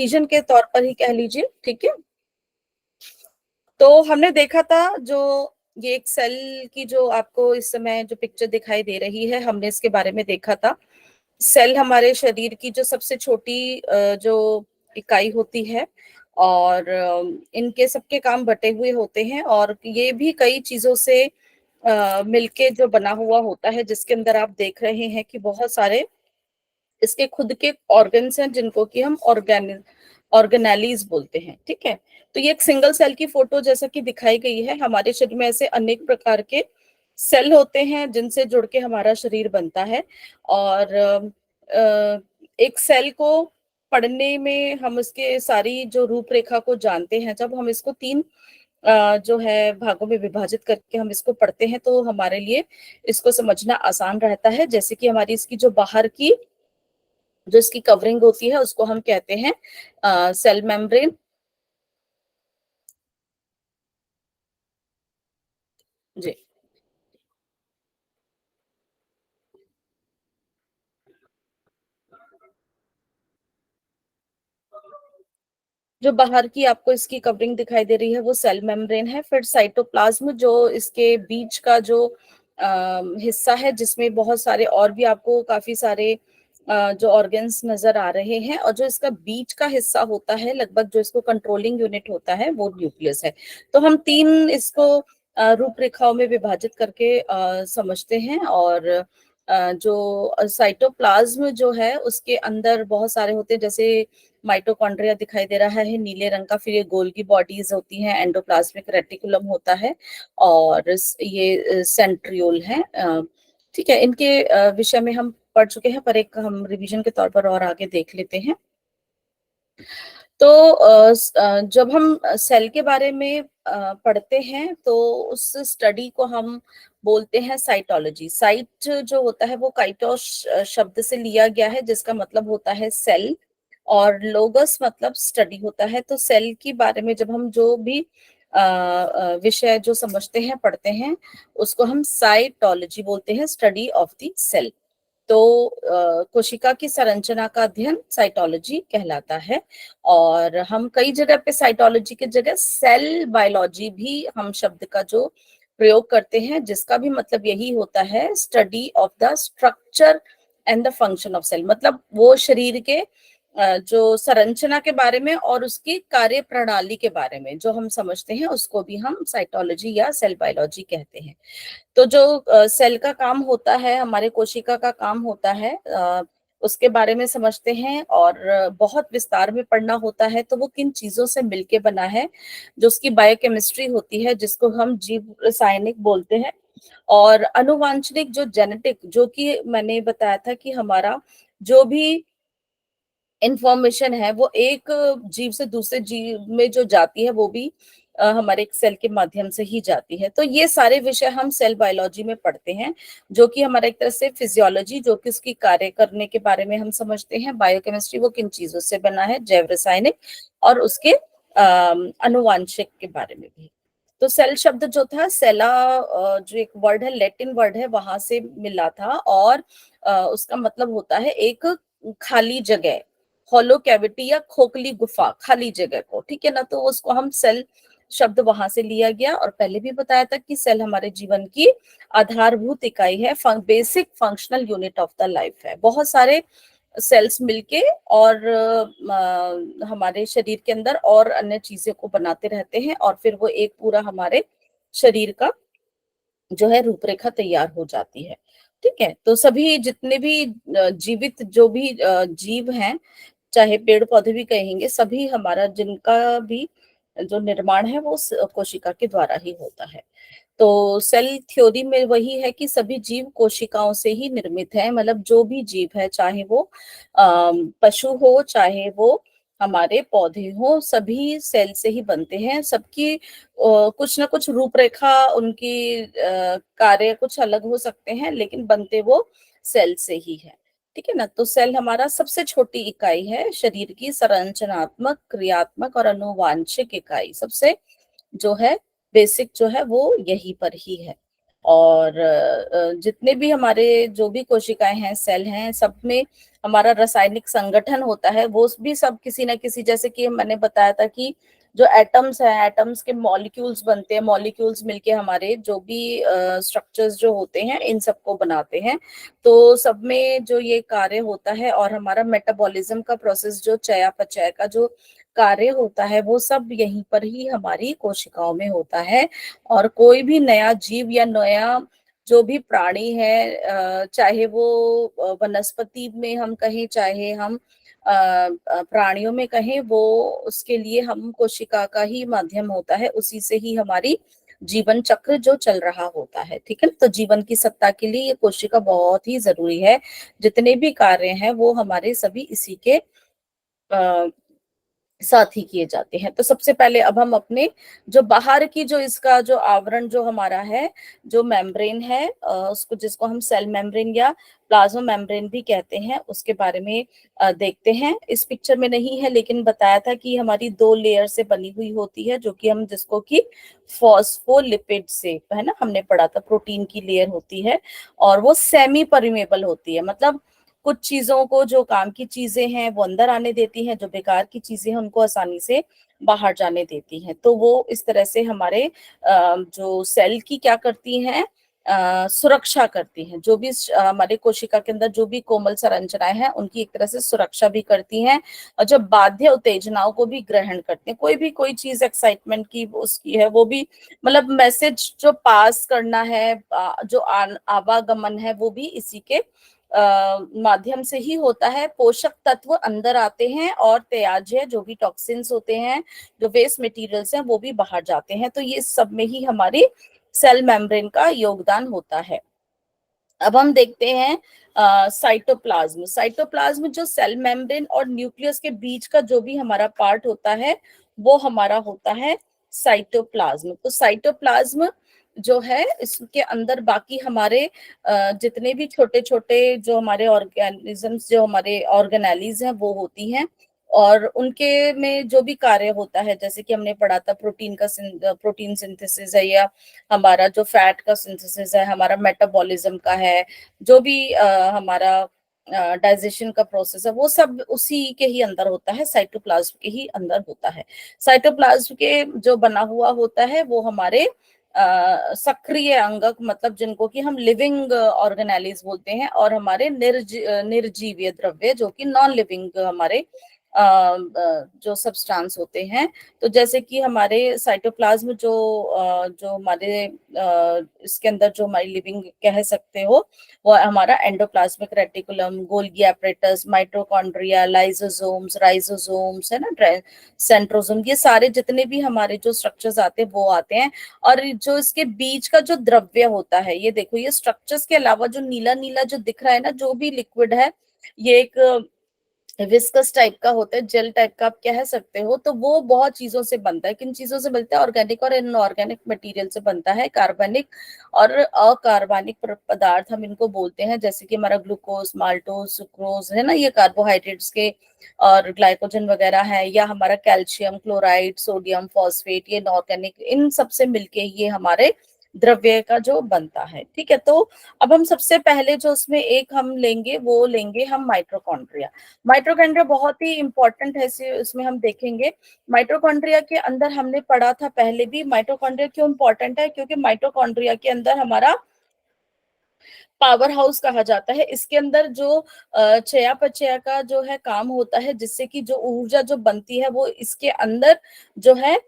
Vision के तौर पर ही कह लीजिए, ठीक है। तो हमने देखा था जो ये एक सेल की जो आपको इस समय जो पिक्चर दिखाई दे रही है, हमने इसके बारे में देखा था। सेल हमारे शरीर की जो सबसे छोटी जो इकाई होती है, और इनके सबके काम बटे हुए होते हैं, और ये भी कई चीजों से मिलके जो बना हुआ होता है, जिसके अंदर आप देख रहे हैं कि बहुत सारे इसके खुद के ऑर्गन्स हैं, जिनको कि हम ऑर्गेनेलीज बोलते हैं, ठीक है। तो ये एक सिंगल सेल की फोटो जैसा कि दिखाई गई है। हमारे शरीर में ऐसे अनेक प्रकार के सेल होते हैं जिनसे जुड़ के हमारा शरीर बनता है। और एक सेल को पढ़ने में हम इसके सारी जो रूपरेखा को जानते हैं। जब हम इसको तीन जो है भागों में विभाजित करके हम इसको पढ़ते हैं, तो हमारे लिए इसको समझना आसान रहता है। जैसे कि हमारी इसकी जो बाहर की जो इसकी कवरिंग होती है, उसको हम कहते हैं सेल मेम्ब्रेन। जी। जो बाहर की आपको इसकी कवरिंग दिखाई दे रही है, वो सेल मेम्ब्रेन है। फिर साइटोप्लाज्म जो इसके बीच का जो हिस्सा है, जिसमें बहुत सारे और भी आपको काफी सारे जो ऑर्गन्स नजर आ रहे हैं, और जो इसका बीच का हिस्सा होता है, लगभग जो इसको कंट्रोलिंग यूनिट होता है, वो न्यूक्लियस है। तो हम तीन इसको रूपरेखाओं में विभाजित करके समझते हैं। और जो साइटोप्लाज्म जो है, उसके अंदर बहुत सारे होते हैं, जैसे माइटोकॉन्ड्रिया दिखाई दे रहा है नीले रंग का। फिर ये गोल्गी बॉडीज होती हैं, एंडोप्लाज्मिक रेटिकुलम होता है, और ये सेंट्रियोल है। ठीक है, इनके विषय में हम पढ़ चुके हैं, पर एक हम रिवीजन के तौर पर और आगे देख लेते हैं। तो जब हम सेल के बारे में पढ़ते हैं, तो उस स्टडी को हम बोलते हैं साइटोलॉजी। साइट जो होता है वो काइटोस शब्द से लिया गया है, जिसका मतलब होता है सेल, और लोगस मतलब स्टडी होता है। तो सेल के बारे में जब हम जो भी विषय जो समझते हैं, पढ़ते हैं, उसको हम साइटोलॉजी बोलते हैं, स्टडी ऑफ द सेल। तो कोशिका की संरचना का अध्ययन साइटोलॉजी कहलाता है। और हम कई जगह पे साइटोलॉजी की जगह सेल बायोलॉजी भी हम शब्द का जो प्रयोग करते हैं, जिसका भी मतलब यही होता है, study of the structure and the function of cell. मतलब वो शरीर के जो संरचना के बारे में और उसकी कार्य प्रणाली के बारे में जो हम समझते हैं, उसको भी हम साइटोलॉजी या सेल बायोलॉजी कहते हैं। तो जो सेल का काम होता है, हमारे कोशिका का काम होता है, उसके बारे में समझते हैं। और बहुत विस्तार में पढ़ना होता है, तो वो किन चीजों से मिलके बना है, जो उसकी बायोकेमिस्ट्री होती है, जिसको हम जीव रासायनिक बोलते हैं। और अनुवांशनिक जो जेनेटिक, जो कि मैंने बताया था कि हमारा जो भी इंफॉर्मेशन है, वो एक जीव से दूसरे जीव में जो जाती है, वो भी हमारे एक सेल के माध्यम से ही जाती है। तो ये सारे विषय हम सेल बायोलॉजी में पढ़ते हैं, जो कि हमारा एक तरह से फिजियोलॉजी, जो कि उसकी कार्य करने के बारे में हम समझते हैं। बायोकेमिस्ट्री, वो किन चीजों से बना है, जैव रासायनिक, और उसके अनुवांशिक के बारे में भी। तो सेल शब्द जो था, सेला जो एक वर्ड है, लैटिन वर्ड है, वहां से मिला था। और उसका मतलब होता है एक खाली जगह, हॉलो कैविटी या खोखली गुफा, खाली जगह को, ठीक है ना। तो उसको हम सेल शब्द वहां से लिया गया। और पहले भी बताया था कि सेल हमारे जीवन की आधारभूत इकाई है, basic functional unit of the life है। बहुत सारे सेल्स मिलके और हमारे शरीर के अंदर और अन्य चीजें को बनाते रहते हैं, और फिर वो एक पूरा हमारे शरीर का जो है रूपरेखा तैयार हो जाती है। ठीक है, तो सभी जितने भी जीवित जो भी जीव हैं, चाहे पेड़ पौधे भी कहेंगे, सभी हमारा जिनका भी जो निर्माण है, वो कोशिका के द्वारा ही होता है। तो सेल थ्योरी में वही है कि सभी जीव कोशिकाओं से ही निर्मित है। मतलब जो भी जीव है, चाहे वो पशु हो, चाहे वो हमारे पौधे हो, सभी सेल से ही बनते हैं। सबकी कुछ ना कुछ रूपरेखा, उनकी कार्य कुछ अलग हो सकते हैं, लेकिन बनते वो सेल से ही है। ठीक है ना। तो सेल हमारा सबसे छोटी इकाई है, शरीर की संरचनात्मक, क्रियात्मक और अनुवांशिक इकाई। सबसे जो है बेसिक जो है, वो यही पर ही है। और जितने भी हमारे जो भी कोशिकाएं हैं, सेल हैं, सब में हमारा रासायनिक संगठन होता है, वो भी सब किसी ना किसी, जैसे कि मैंने बताया था कि जो एटम्स हैं, एटम्स के मॉलिक्यूल्स बनते हैं, मॉलिक्यूल्स मिलके हमारे जो भी स्ट्रक्चर्स जो होते हैं इन सबको बनाते हैं। तो सब में जो ये कार्य होता है, और हमारा मेटाबॉलिज्म का प्रोसेस, जो चयापचय का जो कार्य होता है, वो सब यहीं पर ही हमारी कोशिकाओं में होता है। और कोई भी नया जीव या नया जो भी प्राणी है, चाहे वो वनस्पति में हम कहें, चाहे हम प्राणियों में कहें, वो उसके लिए हम कोशिका का ही माध्यम होता है, उसी से ही हमारी जीवन चक्र जो चल रहा होता है। ठीक है, तो जीवन की सत्ता के लिए ये कोशिका बहुत ही जरूरी है। जितने भी कार्य हैं वो हमारे सभी इसी के साथ ही किए जाते हैं। तो सबसे पहले अब हम अपने जो बाहर की, जो इसका जो आवरण जो हमारा है, जो मेम्ब्रेन है, उसको, जिसको हम सेल मेम्ब्रेन या प्लाज्मा मेम्ब्रेन भी कहते हैं, उसके बारे में देखते हैं। इस पिक्चर में नहीं है, लेकिन बताया था कि हमारी 2 लेयर से बनी हुई होती है, जो कि हम जिसको कि फॉस्फोलिपिड से, है ना, हमने पढ़ा था, प्रोटीन की लेयर होती है, और वो सेमी परमेबल होती है। मतलब कुछ चीजों को, जो काम की चीजें हैं वो अंदर आने देती हैं, जो बेकार की चीजें हैं उनको आसानी से बाहर जाने देती हैं। तो वो इस तरह से हमारे जो सेल की क्या करती हैं, सुरक्षा करती हैं। जो भी हमारे कोशिका के अंदर जो भी कोमल संरचनाएं हैं, उनकी एक तरह से सुरक्षा भी करती हैं, और जब बाध्य उत्तेजनाओं को भी ग्रहण करती हैं। कोई भी कोई चीज एक्साइटमेंट की उसकी है, वो भी, मतलब मैसेज जो पास करना है, जो आवागमन है, वो भी इसी के माध्यम से ही होता है। पोषक तत्व अंदर आते हैं, और त्याज्य जो भी टॉक्सिन्स होते हैं, जो वेस्ट मटेरियल्स हैं, वो भी बाहर जाते हैं। तो ये सब में ही हमारी सेल मेम्ब्रेन का योगदान होता है। अब हम देखते हैं साइटोप्लाज्म। साइटोप्लाज्म जो सेल मेम्ब्रेन और न्यूक्लियस के बीच का जो भी हमारा पार्ट होता है, वो हमारा होता है साइटोप्लाज्म। तो साइटोप्लाज्म जो है, इसके अंदर बाकी हमारे जितने भी छोटे छोटे जो हमारे ऑर्गेनिजम्स, जो हमारे ऑर्गेनेलीज हैं, वो होती हैं। और उनके में जो भी कार्य होता है, जैसे कि हमने पढ़ा था, प्रोटीन सिंथेसिस है, या हमारा जो फैट का सिंथेसिस है, हमारा मेटाबॉलिज्म का है, जो भी हमारा डाइजेशन का प्रोसेस है, वो सब उसी के ही अंदर होता है, साइटोप्लाज्म के ही अंदर होता है। साइटोप्लाज्म के जो बना हुआ होता है, वो हमारे सक्रिय अंगक, मतलब जिनको कि हम लिविंग ऑर्गेनेलिज बोलते हैं, और हमारे निर्जीवीय द्रव्य, जो कि नॉन लिविंग हमारे जो सब्सटेंस होते हैं। तो जैसे कि हमारे साइटोप्लाज्म जो हमारे इसके अंदर जो हमारी लिविंग कह सकते हो, वो हमारा endoplasmic reticulum, Golgi apparatus, mitochondria, lysosomes, ribosomes, है ना, सेंट्रोसोम, ये सारे जितने भी हमारे जो स्ट्रक्चर्स आते हैं, वो आते हैं। और जो इसके बीच का जो द्रव्य होता है, ये देखो, ये स्ट्रक्चर्स के अलावा जो नीला नीला जो दिख रहा है ना, जो भी लिक्विड है, ये एक विस्कस टाइप का होता है, जेल टाइप का आप कह सकते हो। तो वो बहुत चीजों से बनता है। किन चीजों से बनता है? ऑर्गेनिक और इनऑर्गेनिक मटेरियल से बनता है। कार्बनिक और अकार्बनिक पदार्थ हम इनको बोलते हैं, जैसे कि हमारा ग्लूकोज, माल्टोज, सुक्रोज, है ना, ये कार्बोहाइड्रेट्स के, और ग्लाइकोजन वगैरह है, या हमारा कैल्शियम क्लोराइड, सोडियम फॉस्फेट, ये इनऑर्गेनिक, इन सब से मिलके ये हमारे द्रव्य का जो बनता है। ठीक है, तो अब हम सबसे पहले जो उसमें एक हम लेंगे, वो लेंगे हम माइटोकॉन्ड्रिया। माइटोकॉन्ड्रिया बहुत ही इंपॉर्टेंट है, इसमें हम देखेंगे। माइटोकॉन्ड्रिया के अंदर हमने पढ़ा था पहले भी, माइटोकॉन्ड्रिया क्यों इंपॉर्टेंट है, क्योंकि माइटोकॉन्ड्रिया के अंदर हमारा पावर हाउस कहा जाता है। इसके अंदर जो चयापचय का जो है काम होता है, जिससे कि जो ऊर्जा जो बनती है, वो इसके अंदर जो है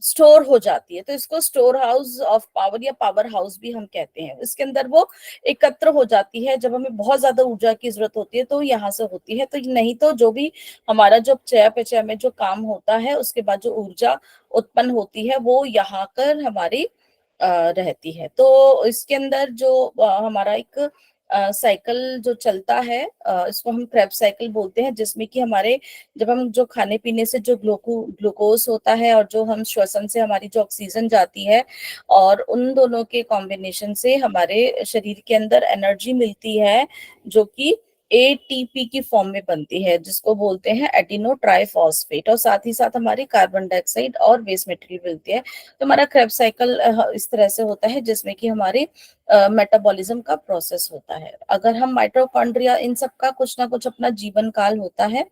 स्टोर हो जाती है। तो इसको स्टोर हाउस ऑफ पावर या पावर हाउस भी हम कहते हैं। इसके अंदर वो एकत्र हो जाती है जब हमें बहुत ज्यादा ऊर्जा की जरूरत होती है, तो यहाँ से होती है। तो नहीं तो जो भी हमारा जो चयापचय में जो काम होता है, उसके बाद जो ऊर्जा उत्पन्न होती है, वो यहाँ कर हमारी रहती है। तो इसके अंदर जो हमारा एक साइकिल जो चलता है, इसको हम क्रेब्स साइकिल बोलते हैं, जिसमें कि हमारे, जब हम जो खाने पीने से जो ग्लूकोज होता है, और जो हम श्वसन से हमारी जो ऑक्सीजन जाती है, और उन दोनों के कॉम्बिनेशन से हमारे शरीर के अंदर एनर्जी मिलती है, जो कि एटीपी की फॉर्म में बनती है, जिसको बोलते हैं एडिनो ट्राइफॉस्फेट, और साथ ही साथ हमारी कार्बन डाइऑक्साइड और वेस्ट मटेरियल मिलती है। तो हमारा क्रेब्स साइकिल इस तरह से होता है, जिसमें कि हमारे मेटाबॉलिज्म का प्रोसेस होता है। अगर हम माइटोकॉन्ड्रिया, इन सब का कुछ ना कुछ अपना जीवन काल होता है।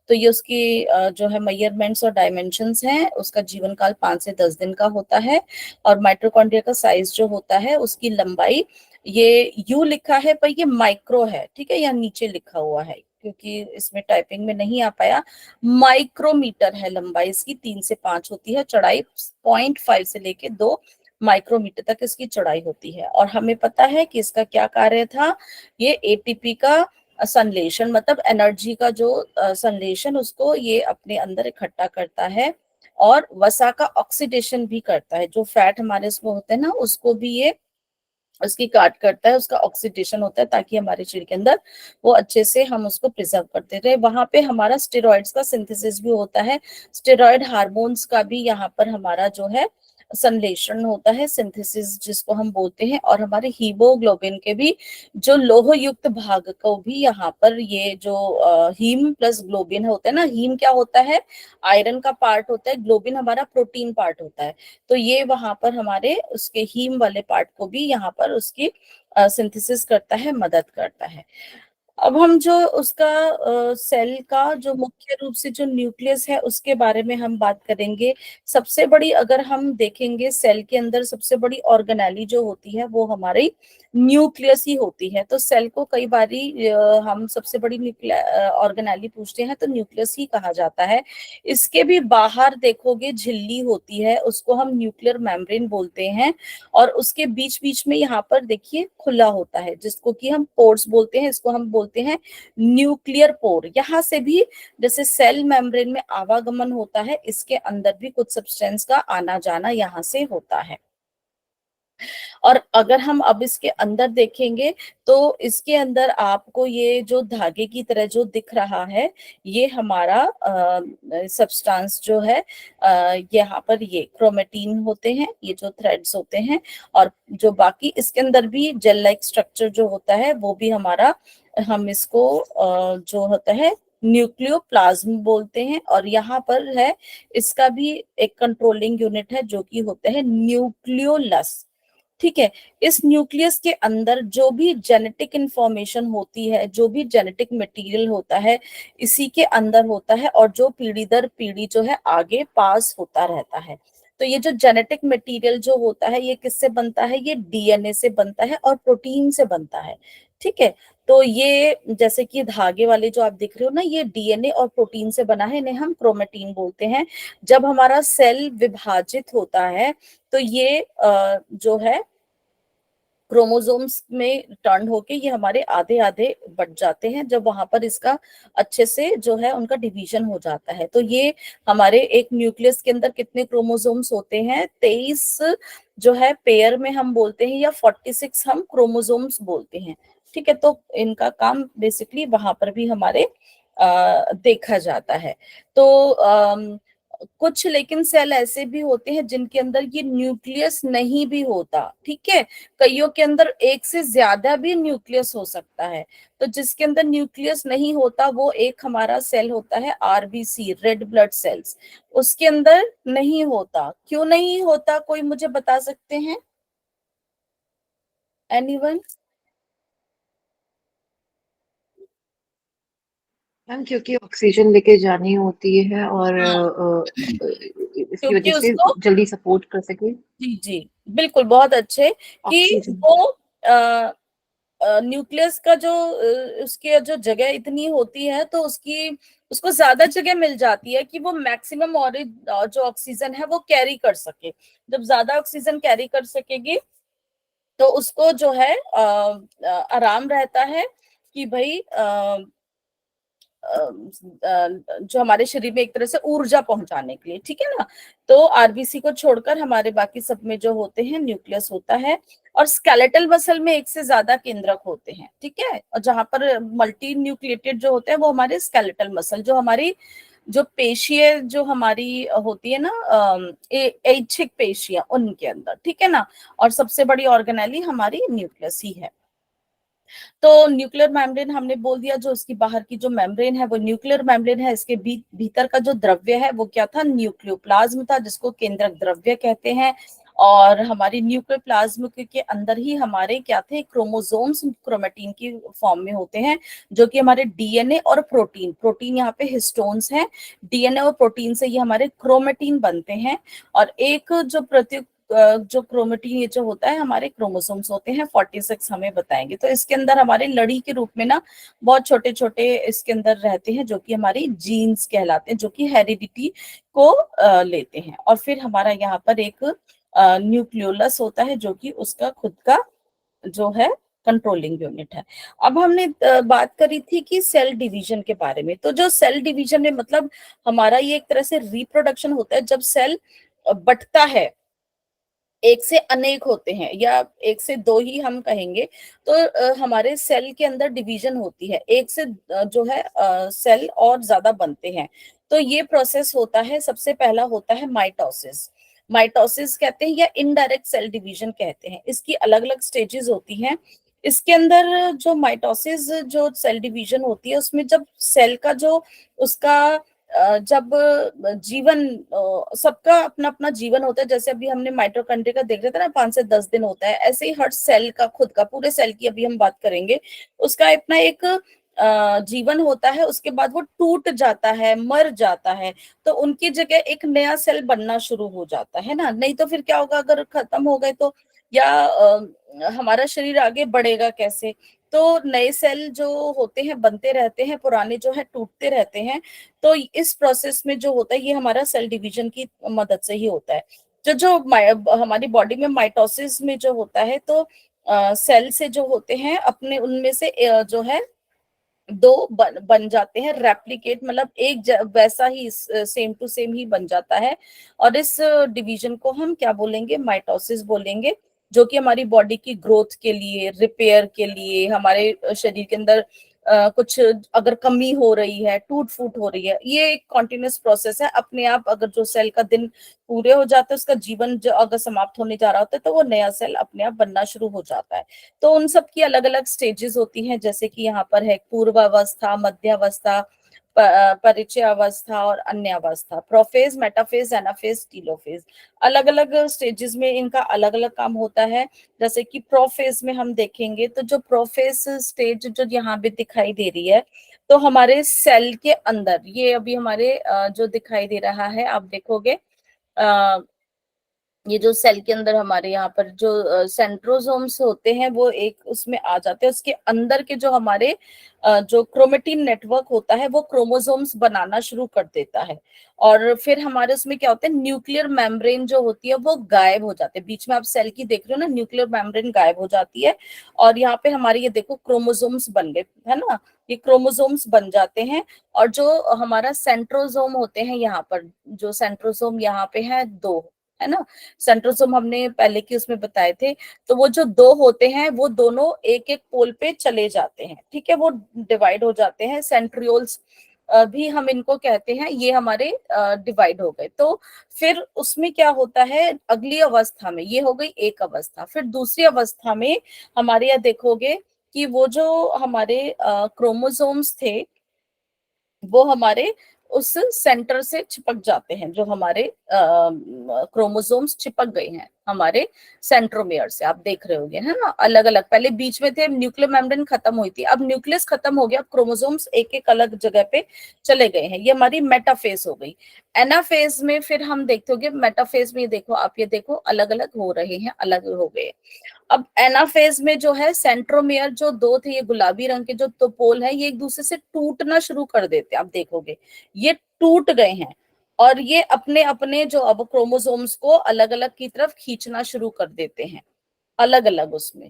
तो ये उसकी जो है मेजरमेंट्स और डायमेंशंस हैं, उसका जीवन काल 5 से 10 दिन का होता है। और माइटोकॉन्ड्रिया का साइज जो होता है, उसकी लंबाई, ये यू लिखा है पर ये माइक्रो है, ठीक है, यहाँ नीचे लिखा हुआ है क्योंकि इसमें टाइपिंग में नहीं आ पाया। माइक्रोमीटर है लंबाई इसकी, 3 से 5 होती है। चौड़ाई 0.5 से लेके 2 माइक्रोमीटर तक इसकी चौड़ाई होती है। और हमें पता है कि इसका क्या कार्य था। ये एटीपी का संश्लेषण, मतलब एनर्जी का जो संश्लेषण, उसको ये अपने अंदर इकट्ठा करता है। और वसा का ऑक्सीडेशन भी करता है। जो फैट हमारे इसमें होते हैं ना, उसको भी ये उसकी काट करता है, उसका ऑक्सीडेशन होता है, ताकि हमारे शरीर के अंदर वो अच्छे से हम उसको प्रिजर्व करते रहे। वहां पे हमारा स्टेरॉइड्स का सिंथेसिस भी होता है, स्टेरॉइड हार्मोन्स का भी यहाँ पर हमारा जो है संश्लेषण होता है, सिंथेसिस जिसको हम बोलते हैं। और हमारे हीमोग्लोबिन के भी जो लोह युक्त भाग को भी यहाँ पर ये जो हीम प्लस ग्लोबिन होता है ना, हीम क्या होता है, आयरन का पार्ट होता है, ग्लोबिन हमारा प्रोटीन पार्ट होता है। तो ये वहां पर हमारे उसके हीम वाले पार्ट को भी यहाँ पर उसकी सिंथेसिस करता है, मदद करता है। अब हम जो उसका सेल का जो मुख्य रूप से जो न्यूक्लियस है, उसके बारे में हम बात करेंगे। सबसे बड़ी, अगर हम देखेंगे सेल के अंदर सबसे बड़ी ऑर्गेनेली जो होती है, वो हमारी न्यूक्लियस ही होती है। तो सेल को कई बारी हम सबसे बड़ी ऑर्गेनेली पूछते हैं तो न्यूक्लियस ही कहा जाता है। इसके भी बाहर देखोगे झिल्ली होती है, उसको हम न्यूक्लियर मेम्ब्रेन बोलते हैं। और उसके बीच बीच में यहाँ पर देखिए खुला होता है, जिसको कि हम पोर्स बोलते हैं, इसको हम बोलते हैं न्यूक्लियर पोर। यहाँ से भी जैसे सेल मेम्ब्रेन में आवागमन होता है, इसके अंदर भी कुछ सब्सटेंस का आना जाना यहाँ से होता है। और अगर हम अब इसके अंदर देखेंगे, तो इसके अंदर आपको ये जो धागे की तरह जो दिख रहा है, ये हमारा सब्सटेंस जो है, यहाँ पर ये क्रोमेटिन होते हैं, ये जो थ्रेड्स होते हैं। और जो बाकी इसके अंदर भी जेल लाइक स्ट्रक्चर जो होता है, वो भी हमारा, हम इसको जो होता है न्यूक्लियोप्लाज्म बोलते हैं। और यहाँ पर है, इसका भी एक कंट्रोलिंग यूनिट है, जो कि होता है न्यूक्लियोलस। ठीक है। इस न्यूक्लियस के अंदर जो भी जेनेटिक इंफॉर्मेशन होती है, जो भी जेनेटिक मटेरियल होता है, इसी के अंदर होता है। और जो पीढ़ी दर पीढ़ी जो है आगे पास होता रहता है। तो ये जो जेनेटिक मटेरियल जो होता है, ये किससे बनता है, ये डीएनए से बनता है और प्रोटीन से बनता है। ठीक है। तो ये जैसे कि धागे वाले जो आप दिख रहे हो ना, ये डीएनए और प्रोटीन से बना है, इन्हें हम क्रोमेटिन बोलते हैं। जब हमारा सेल विभाजित होता है, तो ये जो है क्रोमोसोम्स में टर्न होके ये हमारे आधे आधे बढ़ जाते हैं, जब वहां पर इसका अच्छे से जो है उनका डिवीजन हो जाता है। तो ये हमारे एक न्यूक्लियस के अंदर कितने क्रोमोसोम्स होते हैं, 23 जो है पेयर में हम बोलते हैं, या 46 हम क्रोमोसोम्स बोलते हैं। ठीक है। तो इनका काम बेसिकली वहां पर भी हमारे देखा जाता है। तो कुछ लेकिन सेल ऐसे भी होते हैं जिनके अंदर ये न्यूक्लियस नहीं भी होता। ठीक है। कईयों के अंदर एक से ज्यादा भी न्यूक्लियस हो सकता है। तो जिसके अंदर न्यूक्लियस नहीं होता, वो एक हमारा सेल होता है आरबीसी, रेड ब्लड सेल्स, उसके अंदर नहीं होता। क्यों नहीं होता, कोई मुझे बता सकते हैं, एनीवन? मैम क्योंकि ऑक्सीजन लेके जानी होती है और हाँ, इसकी क्योंकि वजह से उसको, जल्दी सपोर्ट कर सके जी जी, बिल्कुल, बहुत अच्छे, कि ऑक्सीजन। वो न्यूक्लियस का जो उसकी जो जगह इतनी होती है, तो उसकी उसको ज्यादा जगह मिल जाती है कि वो मैक्सिमम और जो ऑक्सीजन है वो कैरी कर सके। जब ज्यादा ऑक्सीजन कैरी कर सकेगी, तो उसको जो है आराम रहता है कि भाई जो हमारे शरीर में एक तरह से ऊर्जा पहुंचाने के लिए। ठीक है ना। तो आरबीसी को छोड़कर हमारे बाकी सब में जो होते हैं न्यूक्लियस होता है। और स्केलेटल मसल में एक से ज्यादा केंद्रक होते हैं। ठीक है। और जहां पर मल्टी न्यूक्लिएटेड जो होते हैं, वो हमारे स्केलेटल मसल, जो हमारी जो पेशियां जो हमारी होती है ना, ऐच्छिक पेशियां, उनके अंदर। ठीक है ना। और सबसे बड़ी ऑर्गेनेली हमारी न्यूक्लियस ही है। तो न्यूक्लियर मेम्ब्रेन हमने बोल दिया, जो उसकी बाहर की जो मेम्ब्रेन है वो न्यूक्लियर मेम्ब्रेन है। इसके भीतर का जो द्रव्य है वो क्या था, न्यूक्लियोप्लाज्म था, जिसको केंद्रक द्रव्य कहते हैं। और हमारी न्यूक्लियर प्लाज्म के अंदर ही हमारे क्या थे, क्रोमोसोम्स क्रोमेटिन की फॉर्म में होते हैं, जो कि हमारे डीएनए और प्रोटीन, प्रोटीन यहाँ पे हिस्टोन्स हैं, डीएनए और प्रोटीन से ये हमारे क्रोमेटिन बनते हैं। और एक जो प्रति जो क्रोमेटिन ये जो होता है हमारे क्रोमोसोम्स होते हैं 46 हमें बताएंगे। तो इसके अंदर हमारे लड़ी के रूप में ना बहुत छोटे छोटे इसके अंदर रहते हैं, जो कि हमारी जीन्स कहलाते हैं, जो कि हेरिडिटी को लेते हैं। और फिर हमारा यहाँ पर एक न्यूक्लियोलस होता है, जो कि उसका खुद का जो है कंट्रोलिंग यूनिट है। अब हमने बात करी थी कि सेल डिवीजन के बारे में। तो जो सेल डिवीजन में मतलब हमारा ये एक तरह से रिप्रोडक्शन होता है, जब सेल बढ़ता है, एक से अनेक होते हैं या एक से दो ही हम कहेंगे, तो हमारे सेल के अंदर डिवीजन होती है, एक से जो है सेल और ज्यादा बनते हैं। तो ये प्रोसेस होता है, सबसे पहला होता है माइटोसिस। माइटोसिस कहते हैं या इनडायरेक्ट सेल डिवीजन कहते हैं। इसकी अलग अलग स्टेजेस होती हैं। इसके अंदर जो माइटोसिस जो सेल डिवीजन होती है, उसमें जब सेल का जो उसका जब जीवन, सबका अपना अपना जीवन होता है, जैसे अभी हमने माइटोकॉन्ड्रिया का देख रहे थे ना, 5 से 10 दिन होता है, ऐसे ही हर सेल का खुद का, पूरे सेल की अभी हम बात करेंगे, उसका अपना एक जीवन होता है। उसके बाद वो टूट जाता है, मर जाता है, तो उनकी जगह एक नया सेल बनना शुरू हो जाता है ना। नहीं तो फिर क्या होगा, अगर खत्म हो गए तो, या हमारा शरीर आगे बढ़ेगा कैसे। तो नए सेल जो होते हैं बनते रहते हैं, पुराने जो है टूटते रहते हैं। तो इस प्रोसेस में जो होता है ये हमारा सेल डिवीजन की मदद से ही होता है। हमारी बॉडी में माइटोसिस में जो होता है, तो सेल से जो होते हैं अपने उनमें से जो है दो बन जाते हैं, रेप्लिकेट, मतलब वैसा ही सेम टू सेम ही बन जाता है। और इस डिवीजन को हम क्या बोलेंगे, माइटोसिस बोलेंगे, जो कि हमारी बॉडी की ग्रोथ के लिए, रिपेयर के लिए, हमारे शरीर के अंदर कुछ अगर कमी हो रही है, टूट फूट हो रही है, ये एक कॉन्टिन्यूस प्रोसेस है अपने आप। अगर जो सेल का दिन पूरे हो जाते हैं, उसका जीवन जो अगर समाप्त होने जा रहा होता है, तो वो नया सेल अपने आप बनना शुरू हो जाता है। तो उन सब की अलग अलग स्टेजेस होती हैं, जैसे कि यहाँ पर है पूर्वावस्था, मध्यावस्था, परिचय अवस्था और अन्य अवस्था, प्रोफेज, मेटाफेज, एनाफेज, टीलोफेज। अलग अलग स्टेजेस में इनका अलग अलग काम होता है। जैसे कि प्रोफेज में हम देखेंगे, तो जो प्रोफेज स्टेज जो यहाँ पे दिखाई दे रही है, तो हमारे सेल के अंदर ये अभी हमारे जो दिखाई दे रहा है, आप देखोगे ये जो सेल के अंदर हमारे यहाँ पर जो सेंट्रोसोम्स होते हैं वो एक उसमें आ जाते हैं। उसके अंदर के जो हमारे जो क्रोमेटिन नेटवर्क होता है वो क्रोमोसोम्स बनाना शुरू कर देता है। और फिर हमारे उसमें क्या होता है, न्यूक्लियर मेम्ब्रेन जो होती है वो गायब हो जाती है। बीच में आप सेल की देख रहे हो ना, न्यूक्लियर मेम्ब्रेन गायब हो जाती है। और यहाँ पे हमारे ये देखो क्रोमोसोम्स बन गए, है ना, ये क्रोमोसोम्स बन जाते हैं। और जो हमारा सेंट्रोसोम होते हैं, यहाँ पर जो सेंट्रोसोम यहाँ पे है दो, है ना, सेंट्रोसोम हमने पहले की उसमें बताए थे। तो वो जो दो होते हैं वो दोनों एक एक पोल पे चले जाते हैं, ठीक है, वो डिवाइड हो जाते हैं, सेंट्रियोल्स भी हम इनको कहते हैं। ये हमारे डिवाइड हो गए। तो फिर उसमें क्या होता है, अगली अवस्था में, ये हो गई एक अवस्था, फिर दूसरी अवस्था में हमारे यहाँ देखोगे कि वो जो हमारे क्रोमोसोम्स थे वो हमारे उस सेंटर से चिपक जाते हैं, जो हमारे क्रोमोसोम्स चिपक गए हैं हमारे सेंट्रोमियर से, आप देख रहे होंगे, है ना। अलग अलग पहले बीच में थे, न्यूक्लियर मेम्ब्रेन खत्म हुई थी, अब न्यूक्लियस खत्म हो गया, क्रोमोसोम्स एक एक अलग जगह पे चले गए हैं। ये हमारी मेटाफेज हो गई। एनाफेज में फिर हम देखते होंगे, मेटाफेज में ये देखो, आप ये देखो अलग अलग हो रहे हैं, अलग हो गए। अब एनाफेज में जो है सेंट्रोमियर जो दो थे, ये गुलाबी रंग के जो दो पोल है, ये एक दूसरे से टूटना शुरू कर देते हैं, आप देखोगे ये टूट गए हैं। और ये अपने अपने जो अब क्रोमोसोम्स को अलग अलग की तरफ खींचना शुरू कर देते हैं, अलग अलग उसमें,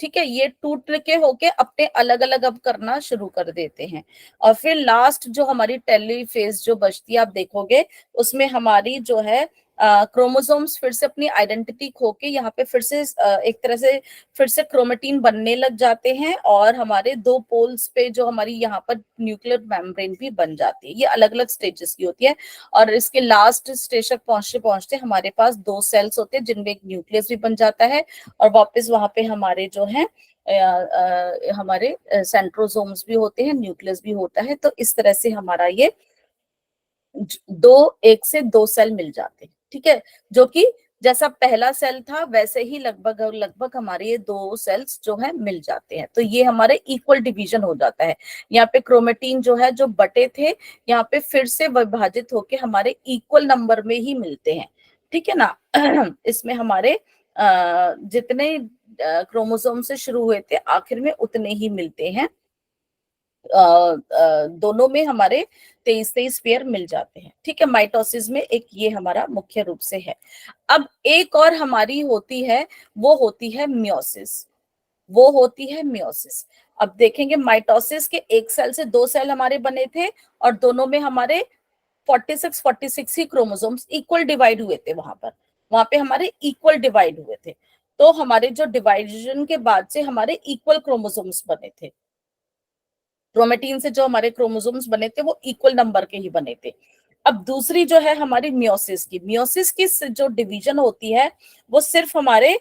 ठीक है, ये टूट के होके अपने अलग अलग अब करना शुरू कर देते हैं। और फिर लास्ट जो हमारी टेलीफेज जो बचती है, आप देखोगे उसमें हमारी जो है क्रोमोसोम्स फिर से अपनी आइडेंटिटी खो के यहाँ पे फिर से एक तरह से फिर से क्रोमेटिन बनने लग जाते हैं। और हमारे दो पोल्स पे जो हमारी यहाँ पर न्यूक्लियर मेम्ब्रेन भी बन जाती है। ये अलग अलग स्टेजेस की होती है। और इसके लास्ट स्टेज तक पहुंचते पहुंचते हमारे पास दो सेल्स होते हैं, जिनमें एक न्यूक्लियस भी बन जाता है। और वापस वहां पे हमारे जो है हमारे सेंट्रोसोम्स भी होते हैं, न्यूक्लियस भी होता है। तो इस तरह से हमारा ये एक से दो सेल मिल जाते हैं, ठीक है, जो कि जैसा पहला सेल था वैसे ही लगभग लगभग हमारे ये दो सेल्स जो है मिल जाते हैं। तो ये हमारे इक्वल डिवीजन हो जाता है। यहाँ पे क्रोमेटिन जो है, जो बटे थे, यहाँ पे फिर से विभाजित होके हमारे इक्वल नंबर में ही मिलते हैं, ठीक है ना। इसमें हमारे जितने क्रोमोसोम से शुरू हुए थे आखिर में उतने ही मिलते हैं। दोनों में हमारे 23-23 पेयर मिल जाते हैं, ठीक है। माइटोसिस में एक ये हमारा मुख्य रूप से है। अब एक और हमारी होती है, वो होती है मियोसिस। वो होती है मियोसिस। अब देखेंगे माइटोसिस के एक सेल से दो सेल हमारे बने थे और दोनों में हमारे 46 ही क्रोमोसोम्स इक्वल डिवाइड हुए थे। वहां पे हमारे इक्वल डिवाइड हुए थे। तो हमारे जो डिवाइडेशन के बाद से हमारे इक्वल क्रोमोसोम्स बने थे। क्रोमेटिन से जो हमारे क्रोमोसोम्स बने थे वो इक्वल नंबर के ही बने थे। अब दूसरी जो है हमारी मियोसिस की जो डिवीजन होती है वो सिर्फ हमारे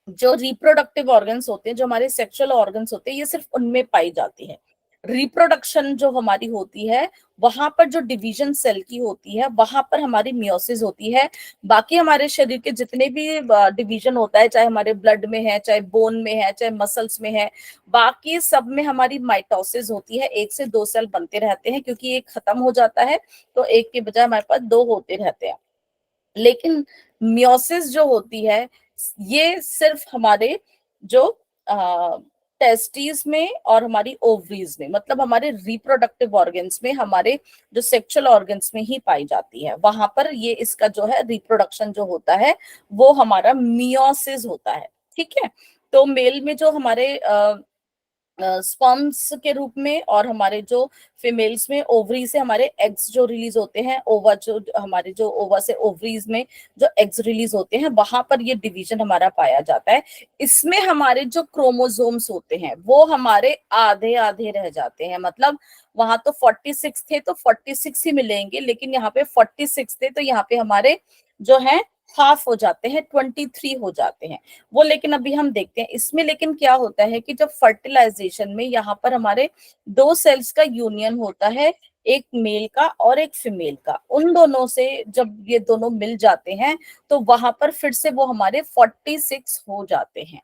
जो रिप्रोडक्टिव ऑर्गन्स होते हैं, जो हमारे सेक्सुअल ऑर्गन्स होते हैं, ये सिर्फ उनमें पाई जाती है। रिप्रोडक्शन जो हमारी होती है वहां पर जो डिवीजन सेल की होती है वहां पर हमारी मियोसिस होती है। बाकी हमारे शरीर के जितने भी डिवीजन होता है, चाहे हमारे ब्लड में है, चाहे बोन में है, चाहे मसल्स में है, बाकी सब में हमारी माइटोसिस होती है। एक से दो सेल बनते रहते हैं क्योंकि एक खत्म हो जाता है तो एक के बजाय हमारे पास दो होते रहते हैं। लेकिन मियोसिस जो होती है ये सिर्फ हमारे जो टेस्टिस में और हमारी ओवरीज में, मतलब हमारे रिप्रोडक्टिव ऑर्गन्स में, हमारे जो सेक्सुअल ऑर्गन्स में ही पाई जाती है। वहां पर ये इसका जो है रिप्रोडक्शन जो होता है वो हमारा मियोसिस होता है, ठीक है। तो मेल में जो हमारे स्पर्म्स के रूप में और हमारे जो फीमेल्स में ओवरी से हमारे एग्स जो रिलीज होते हैं, ओवा जो हमारे जो ओवा से ओवरीज में जो एग्स रिलीज होते हैं वहां पर ये डिवीजन हमारा पाया जाता है। इसमें हमारे जो क्रोमोसोम्स होते हैं वो हमारे आधे आधे रह जाते हैं। मतलब वहां तो 46 थे तो 46 ही मिलेंगे, लेकिन यहाँ पे 46 थे तो यहाँ पे हमारे जो है हाफ हो जाते हैं, 23 हो जाते हैं वो। लेकिन अभी हम देखते हैं इसमें, लेकिन क्या होता है कि जब फर्टिलाइजेशन में यहाँ पर हमारे दो सेल्स का यूनियन होता है, एक मेल का और एक फीमेल का, उन दोनों से जब ये दोनों मिल जाते हैं तो वहां पर फिर से वो हमारे 46 हो जाते हैं।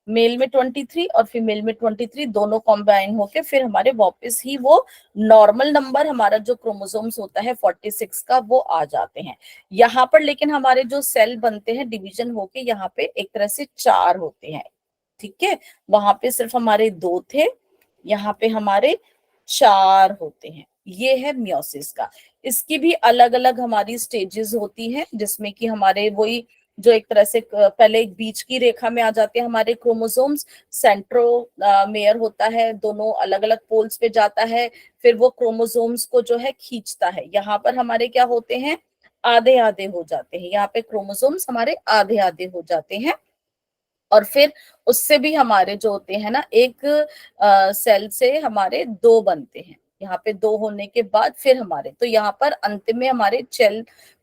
मेल में 23 और फीमेल में 23 दोनों कॉम्बाइन होके फिर हमारे वापस ही वो नॉर्मल नंबर हमारा जो क्रोमोसोम्स होता है 46 का वो आ जाते हैं। यहाँ पर लेकिन हमारे जो सेल बनते हैं डिवीजन होके यहाँ पे एक तरह से चार होते हैं, ठीक है। वहां पे सिर्फ हमारे दो थे, यहाँ पे हमारे चार होते हैं। ये है मियोसिस का। इसकी भी अलग अलग हमारी स्टेजेस होती हैं जिसमें कि हमारे वही जो एक तरह से पहले एक बीच की रेखा में आ जाते हैं हमारे क्रोमोसोम्स, सेंट्रोमेयर होता है, दोनों अलग अलग पोल्स पे जाता है, फिर वो क्रोमोसोम्स को जो है खींचता है। यहाँ पर हमारे क्या होते हैं, आधे आधे हो जाते हैं। यहाँ पे क्रोमोसोम्स हमारे आधे आधे हो जाते हैं और फिर उससे भी हमारे जो होते हैं ना, एक सेल से हमारे दो बनते हैं। यहाँ पे दो होने के बाद फिर हमारे, तो यहाँ पर अंत में हमारे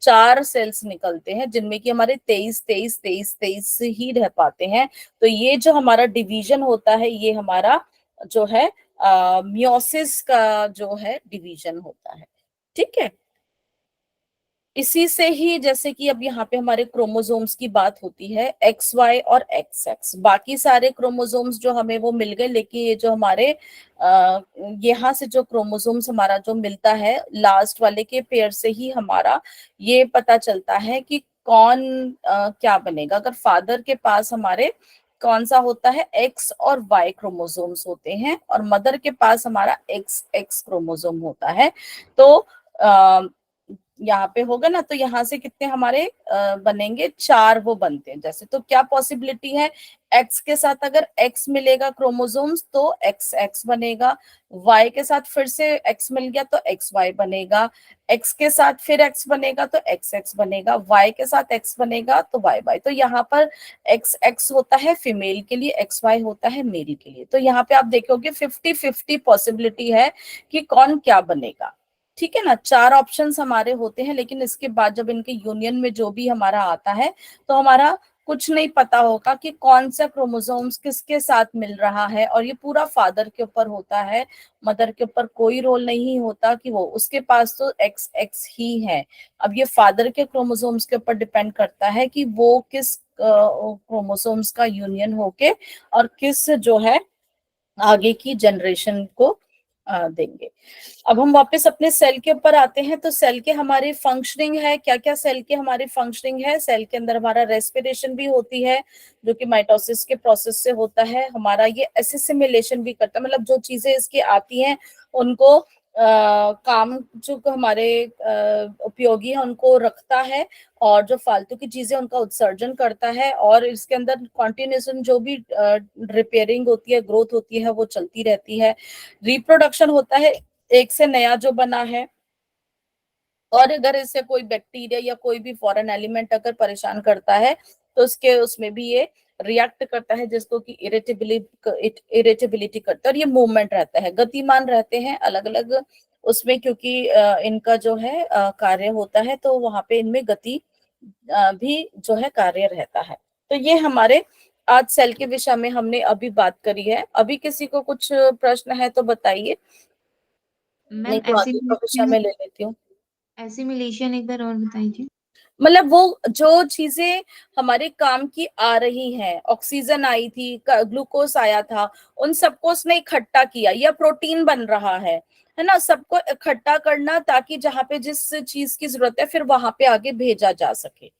चार सेल्स निकलते हैं जिनमें कि हमारे 23 ही रह पाते हैं। तो ये जो हमारा डिवीजन होता है ये हमारा जो है मियोसिस का जो है डिवीजन होता है, ठीक है। इसी से ही जैसे कि अब यहाँ पे हमारे क्रोमोसोम्स की बात होती है, एक्स वाई और एक्स एक्स, बाकी सारे क्रोमोसोम्स जो हमें वो मिल गए, लेकिन ये जो हमारे यहाँ से जो क्रोमोसोम्स हमारा जो मिलता है लास्ट वाले के पेयर से ही हमारा ये पता चलता है कि कौन क्या बनेगा। अगर फादर के पास हमारे कौन सा होता है, एक्स और वाई क्रोमोसोम्स होते हैं और मदर के पास हमारा एक्स एक्स क्रोमोसोम होता है, तो यहाँ पे होगा ना, तो यहाँ से कितने हमारे बनेंगे, चार वो बनते हैं। जैसे तो क्या पॉसिबिलिटी है, एक्स के साथ अगर एक्स मिलेगा क्रोमोसोम्स तो एक्स एक्स बनेगा, वाई के साथ फिर से एक्स मिल गया तो एक्स वाई बनेगा, एक्स के साथ फिर एक्स बनेगा तो एक्स एक्स बनेगा, वाई के साथ एक्स बनेगा तो वाई वाई। तो यहाँ पर एक्स एक्स होता है फीमेल के लिए, एक्स वाई होता है मेल के लिए। तो यहाँ पे आप देखोगे 50-50 पॉसिबिलिटी है कि कौन क्या बनेगा, ठीक है ना। चार ऑप्शंस हमारे होते हैं, लेकिन इसके बाद जब इनके यूनियन में जो भी हमारा आता है तो हमारा कुछ नहीं पता होगा कि कौन सा क्रोमोसोम्स किसके साथ मिल रहा है, और ये पूरा फादर के ऊपर होता है, मदर के ऊपर कोई रोल नहीं होता कि वो, उसके पास तो एक्स एक्स ही है। अब ये फादर के क्रोमोसोम्स के ऊपर डिपेंड करता है कि वो किस क्रोमोसोम्स का यूनियन होके और किस जो है आगे की जनरेशन को देंगे। अब हम वापस अपने सेल के ऊपर आते हैं। तो सेल के हमारी फंक्शनिंग है, क्या क्या सेल के हमारी फंक्शनिंग है। सेल के अंदर हमारा रेस्पिरेशन भी होती है, जो कि माइटोसिस के प्रोसेस से होता है। हमारा ये एसिमिलेशन भी करता है, मतलब जो चीजें इसकी आती हैं उनको काम जो हमारे उपयोगी है उनको रखता है, और जो फालतू की चीजें उनका उत्सर्जन करता है। और इसके अंदर कॉन्टिन्यूशन जो भी रिपेयरिंग होती है, ग्रोथ होती है, वो चलती रहती है। रिप्रोडक्शन होता है, एक से नया जो बना है, और अगर इससे कोई बैक्टीरिया या कोई भी फॉरेन एलिमेंट अगर परेशान करता है तो उसके उसमें भी ये रिएक्ट करता है, जिसको कि इरिटेबिलिटी करता है। और ये मूवमेंट रहता है, गतिमान रहते हैं अलग अलग उसमें, क्योंकि इनका जो है कार्य होता है, तो वहां पे इनमें गति भी जो है कार्य रहता है। तो ये हमारे आज सेल के विषय में हमने अभी बात करी है। अभी किसी को कुछ प्रश्न है तो बताइए, मैम नहीं तो आगे का विषय एसिमिलेशन, मैं ले लेती हूँ। एसिमिलेशन एक बार और बताइए। मतलब वो जो चीजें हमारे काम की आ रही हैं, ऑक्सीजन आई थी, ग्लूकोज आया था, उन सबको उसने इकट्ठा किया, या प्रोटीन बन रहा है ना, सबको इकट्ठा करना, ताकि जहां पे जिस चीज की जरूरत है फिर वहां पे आगे भेजा जा सके।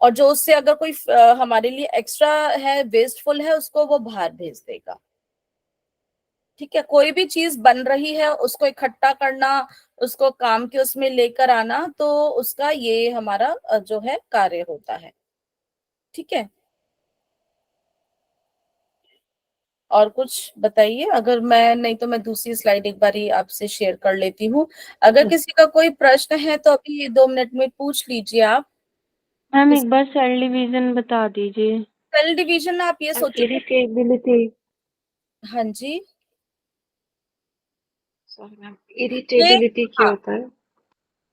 और जो उससे अगर कोई हमारे लिए एक्स्ट्रा है, वेस्टफुल है, उसको वो बाहर भेज देगा। ठीक है, कोई भी चीज बन रही है उसको इकट्ठा करना, उसको काम के उसमें लेकर आना, तो उसका ये हमारा जो है कार्य होता है। ठीक है, और कुछ बताइए। अगर मैं, नहीं तो मैं दूसरी स्लाइड एक बारी आपसे शेयर कर लेती हूँ। अगर किसी का कोई प्रश्न है तो अभी 2 मिनट में पूछ लीजिए आप। मैम एक बार सेल डिवीजन बता दीजिए। सेल डिवीजन आप ये सोचिए। इरिटेबिलिटी, हाँ जी, सॉरी मैम, ये, इरिटेबिलिटी क्या हाँ, होता है?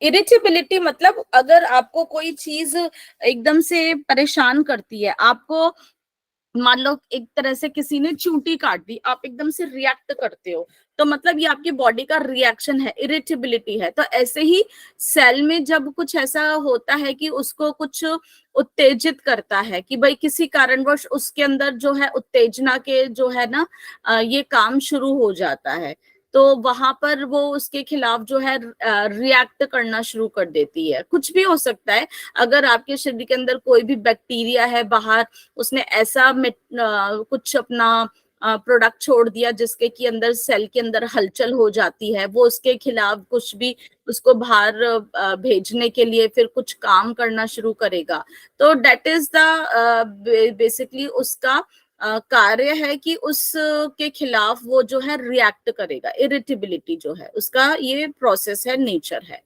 इरिटेबिलिटी मतलब अगर आपको कोई चीज एकदम से परेशान करती है, आपको मान लो एक तरह से किसी ने चूंटी काट दी, आप एकदम से रिएक्ट करते हो, तो मतलब ये आपकी बॉडी का रिएक्शन है, इरिटेबिलिटी है। तो ऐसे ही सेल में जब कुछ ऐसा होता है कि उसको कुछ उत्तेजित करता है, कि भाई किसी कारणवश उसके अंदर जो है उत्तेजना के जो है ना ये काम शुरू हो जाता है, तो वहां पर वो उसके खिलाफ जो है रिएक्ट करना शुरू कर देती है। कुछ भी हो सकता है, अगर आपके शरीर के अंदर कोई भी बैक्टीरिया है बाहर, उसने ऐसा कुछ अपना प्रोडक्ट छोड़ दिया जिसके कि अंदर सेल के अंदर हलचल हो जाती है, वो उसके खिलाफ कुछ भी उसको बाहर भेजने के लिए फिर कुछ काम करना शुरू करेगा। तो डेट इज द बेसिकली उसका कार्य है कि उस के खिलाफ वो जो है रिएक्ट करेगा। इरिटेबिलिटी जो है उसका ये प्रोसेस है, नेचर है।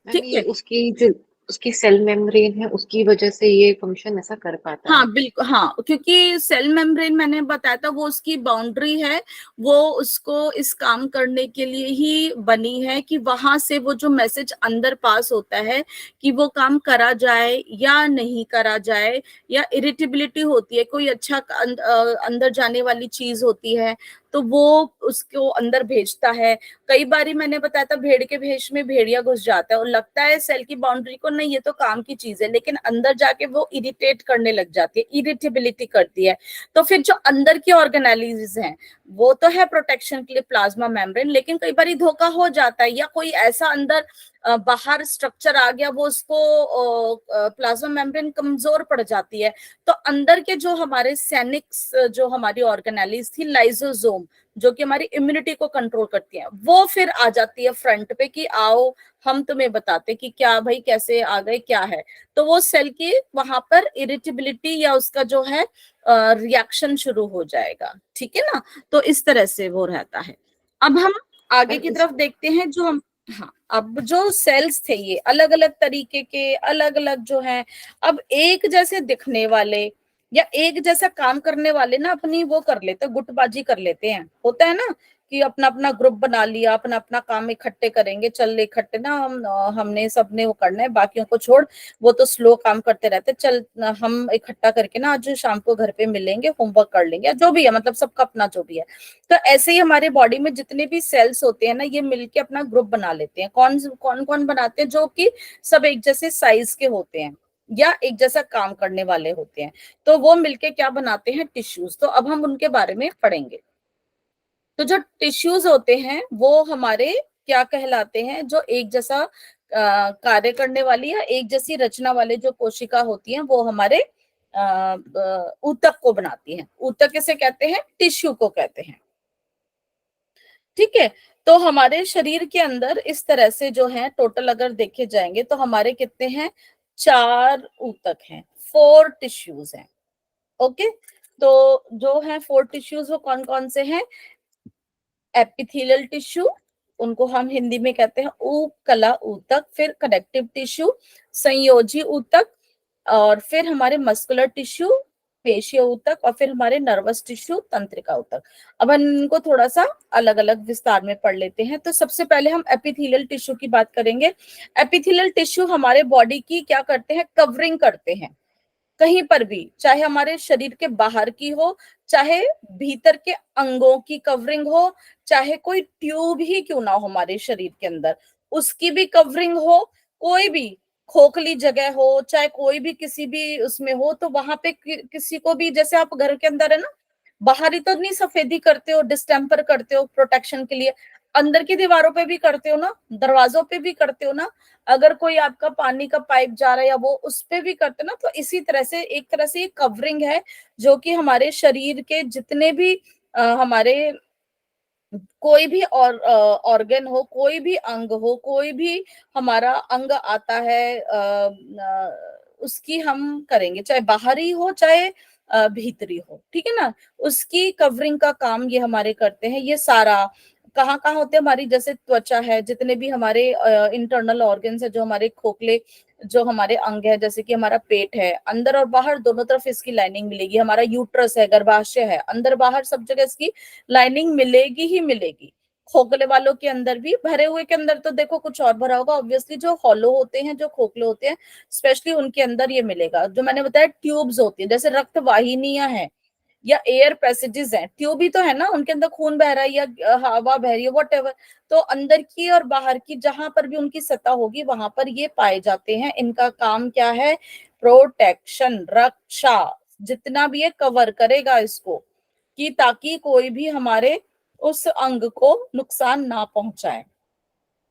मैम ठीक ये है, उसकी जो उसकी सेल मेम्ब्रेन है उसकी वजह से ये फंक्शन ऐसा कर पाता हाँ है। बिल्कुल, हाँ, क्योंकि सेल मेम्ब्रेन मैंने बताया था वो उसकी बाउंड्री है, वो उसको इस काम करने के लिए ही बनी है कि वहां से वो जो मैसेज अंदर पास होता है कि वो काम करा जाए या नहीं करा जाए, या इरिटेबिलिटी होती है, कोई अच्छा अंदर जाने वाली चीज होती है तो वो उसको अंदर भेजता है। कई बारी मैंने बताया था भेड़ के भेष में भेड़िया घुस जाता है, और लगता है सेल की बाउंड्री को नहीं ये तो काम की चीज है, लेकिन अंदर जाके वो इरिटेट करने लग जाती है, इरिटेबिलिटी करती है। तो फिर जो अंदर की ऑर्गेनाइजेज हैं वो तो है प्रोटेक्शन के लिए प्लाज्मा मेम्ब्रेन, लेकिन कई बार धोखा हो जाता है, या कोई ऐसा अंदर बाहर स्ट्रक्चर आ गया वो उसको प्लाज्मा मेम्ब्रेन कमजोर पड़ जाती है, तो अंदर के जो हमारे सैनिक्स जो हमारी ऑर्गेनाइज थी, लाइसोसोम, जो कि हमारी इम्यूनिटी को कंट्रोल करती है, वो फिर आ जाती है फ्रंट पे कि आओ हम तुम्हें बताते कि क्या भाई कैसे आ गए, क्या है। तो वो सेल की वहां पर इरिटेबिलिटी या उसका जो है रिएक्शन शुरू हो जाएगा। ठीक है ना, तो इस तरह से वो रहता है। अब हम आगे मैम की इस तरफ देखते हैं जो हम, हाँ, अब जो सेल्स थे ये अलग अलग तरीके के, अलग अलग जो हैं, अब एक जैसे दिखने वाले या एक जैसा काम करने वाले ना अपनी वो कर लेते, गुटबाजी कर लेते हैं, होता है ना कि अपना अपना ग्रुप बना लिया, अपना अपना काम इकट्ठे करेंगे, चल इकट्ठे ना हमने सबने वो करना है, बाकियों को छोड़, वो तो स्लो काम करते रहते, चल हम इकट्ठा करके ना आज शाम को घर पे मिलेंगे, होमवर्क कर लेंगे, जो भी है, मतलब सबका अपना जो भी है। तो ऐसे ही हमारे बॉडी में जितने भी सेल्स होते हैं ना, ये मिलके अपना ग्रुप बना लेते हैं। कौन कौन कौन बनाते हैं? जो कि सब एक जैसे साइज के होते हैं या एक जैसा काम करने वाले होते हैं, तो वो मिलके क्या बनाते हैं? टिश्यूज। तो अब हम उनके बारे में पढ़ेंगे। तो जो टिश्यूज होते हैं वो हमारे क्या कहलाते हैं? जो एक जैसा कार्य करने वाली या एक जैसी रचना वाले जो कोशिका होती हैं, वो हमारे ऊतक को बनाती हैं। ऊतक किसे कहते हैं? टिश्यू को कहते हैं। ठीक है, तो हमारे शरीर के अंदर इस तरह से जो है टोटल अगर देखे जाएंगे तो हमारे कितने हैं? 4 ऊतक हैं, 4 टिश्यूज हैं। ओके, तो जो है 4 टिश्यूज वो कौन कौन से हैं? एपिथेलियल टिश्यू, उनको हम हिंदी में कहते हैं उपकला ऊतक, फिर कनेक्टिव टिश्यू, संयोजी ऊतक, और फिर हमारे मस्कुलर टिश्यू, पेशीय ऊतक, और फिर हमारे नर्वस टिश्यू, तंत्रिका ऊतक। अब हम इनको थोड़ा सा अलग अलग विस्तार में पढ़ लेते हैं। तो सबसे पहले हम एपिथेलियल टिश्यू की बात करेंगे। एपिथेलियल टिश्यू हमारे बॉडी की क्या करते हैं? कवरिंग करते हैं। कहीं पर भी, चाहे हमारे शरीर के बाहर की हो, चाहे भीतर के अंगों की कवरिंग हो, चाहे कोई ट्यूब ही क्यों ना हो हमारे शरीर के अंदर, उसकी भी कवरिंग हो, कोई भी खोखली जगह हो, चाहे कोई भी किसी भी उसमें हो, तो वहां पे किसी को भी, जैसे आप घर के अंदर है ना, बाहरी तो नहीं सफेदी करते हो, डिस्टेम्पर करते हो प्रोटेक्शन के लिए, अंदर की दीवारों पे भी करते हो ना, दरवाजों पे भी करते हो ना, अगर कोई आपका पानी का पाइप जा रहा है या वो, उस पे भी करते ना। तो इसी तरह से एक तरह से ये कवरिंग है, जो कि हमारे शरीर के जितने भी हमारे कोई भी और ऑर्गन हो, कोई भी अंग हो, कोई भी हमारा अंग आता है, उसकी हम करेंगे, चाहे बाहरी हो चाहे भीतरी हो, ठीक है ना, उसकी कवरिंग का काम ये हमारे करते हैं। ये सारा कहाँ कहाँ होते हैं? हमारी जैसे त्वचा है, जितने भी हमारे इंटरनल ऑर्गन्स है, जो हमारे खोखले जो हमारे अंग है, जैसे कि हमारा पेट है, अंदर और बाहर दोनों तरफ इसकी लाइनिंग मिलेगी। हमारा यूट्रस है, गर्भाशय है, अंदर बाहर सब जगह इसकी लाइनिंग मिलेगी ही मिलेगी। खोखले वालों के अंदर भी, भरे हुए के अंदर तो देखो कुछ और भरा होगा ऑब्वियसली, जो हॉलो होते हैं, जो खोखले होते हैं, स्पेशली उनके अंदर ये मिलेगा। जो मैंने बताया ट्यूब्स होती है, जैसे रक्त वाहिनियां हैं या एयर पैसेजेस हैं, ट्यूब ही तो है ना, उनके अंदर खून बह रहा है या हवा बह रही है, वट एवर। तो अंदर की और बाहर की जहां पर भी उनकी सतह होगी, वहां पर ये पाए जाते हैं। इनका काम क्या है? प्रोटेक्शन, रक्षा, जितना भी ये कवर करेगा इसको, कि ताकि कोई भी हमारे उस अंग को नुकसान ना पहुंचाए।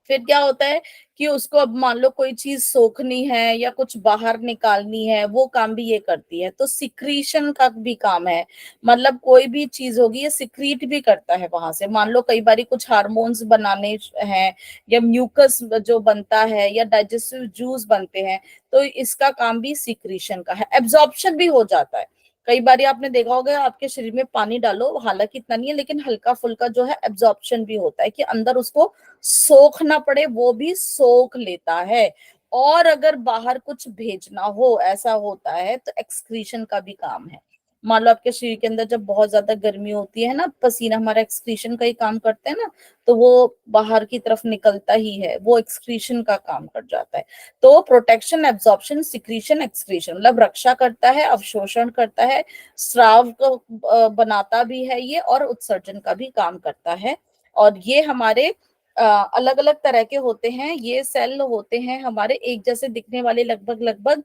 फिर क्या होता है कि उसको अब मान लो कोई चीज सोखनी है या कुछ बाहर निकालनी है, वो काम भी ये करती है। तो सिक्रीशन का भी काम है, मतलब कोई भी चीज होगी ये सिक्रीट भी करता है वहां से। मान लो कई बारी कुछ हार्मोन्स बनाने हैं, या म्यूकस जो बनता है, या डाइजेस्टिव जूस बनते हैं, तो इसका काम भी सिक्रीशन का है। एब्जॉर्प्शन भी हो जाता है। कई बार आपने देखा होगा, आपके शरीर में पानी डालो, हालांकि इतना नहीं है, लेकिन हल्का फुल्का जो है एब्जॉर्प्शन भी होता है, कि अंदर उसको सोख ना पड़े, वो भी सोख लेता है। और अगर बाहर कुछ भेजना हो, ऐसा होता है, तो एक्सक्रीशन का भी काम है। मान लो आपके शरीर के अंदर जब बहुत ज्यादा गर्मी होती है ना, पसीना हमारा एक्सक्रीशन का ही काम करता है ना, तो वो बाहर की तरफ निकलता ही है, वो एक्सक्रीशन का काम कर जाता है। तो प्रोटेक्शन, एब्जॉर्प्शन, सिक्रीशन, एक्सक्रीशन, मतलब रक्षा करता है, अवशोषण करता है, स्राव को बनाता भी है ये, और उत्सर्जन का भी काम करता है। और ये हमारे अलग अलग तरह के होते हैं। ये सेल होते हैं हमारे एक जैसे दिखने वाले, लगभग लगभग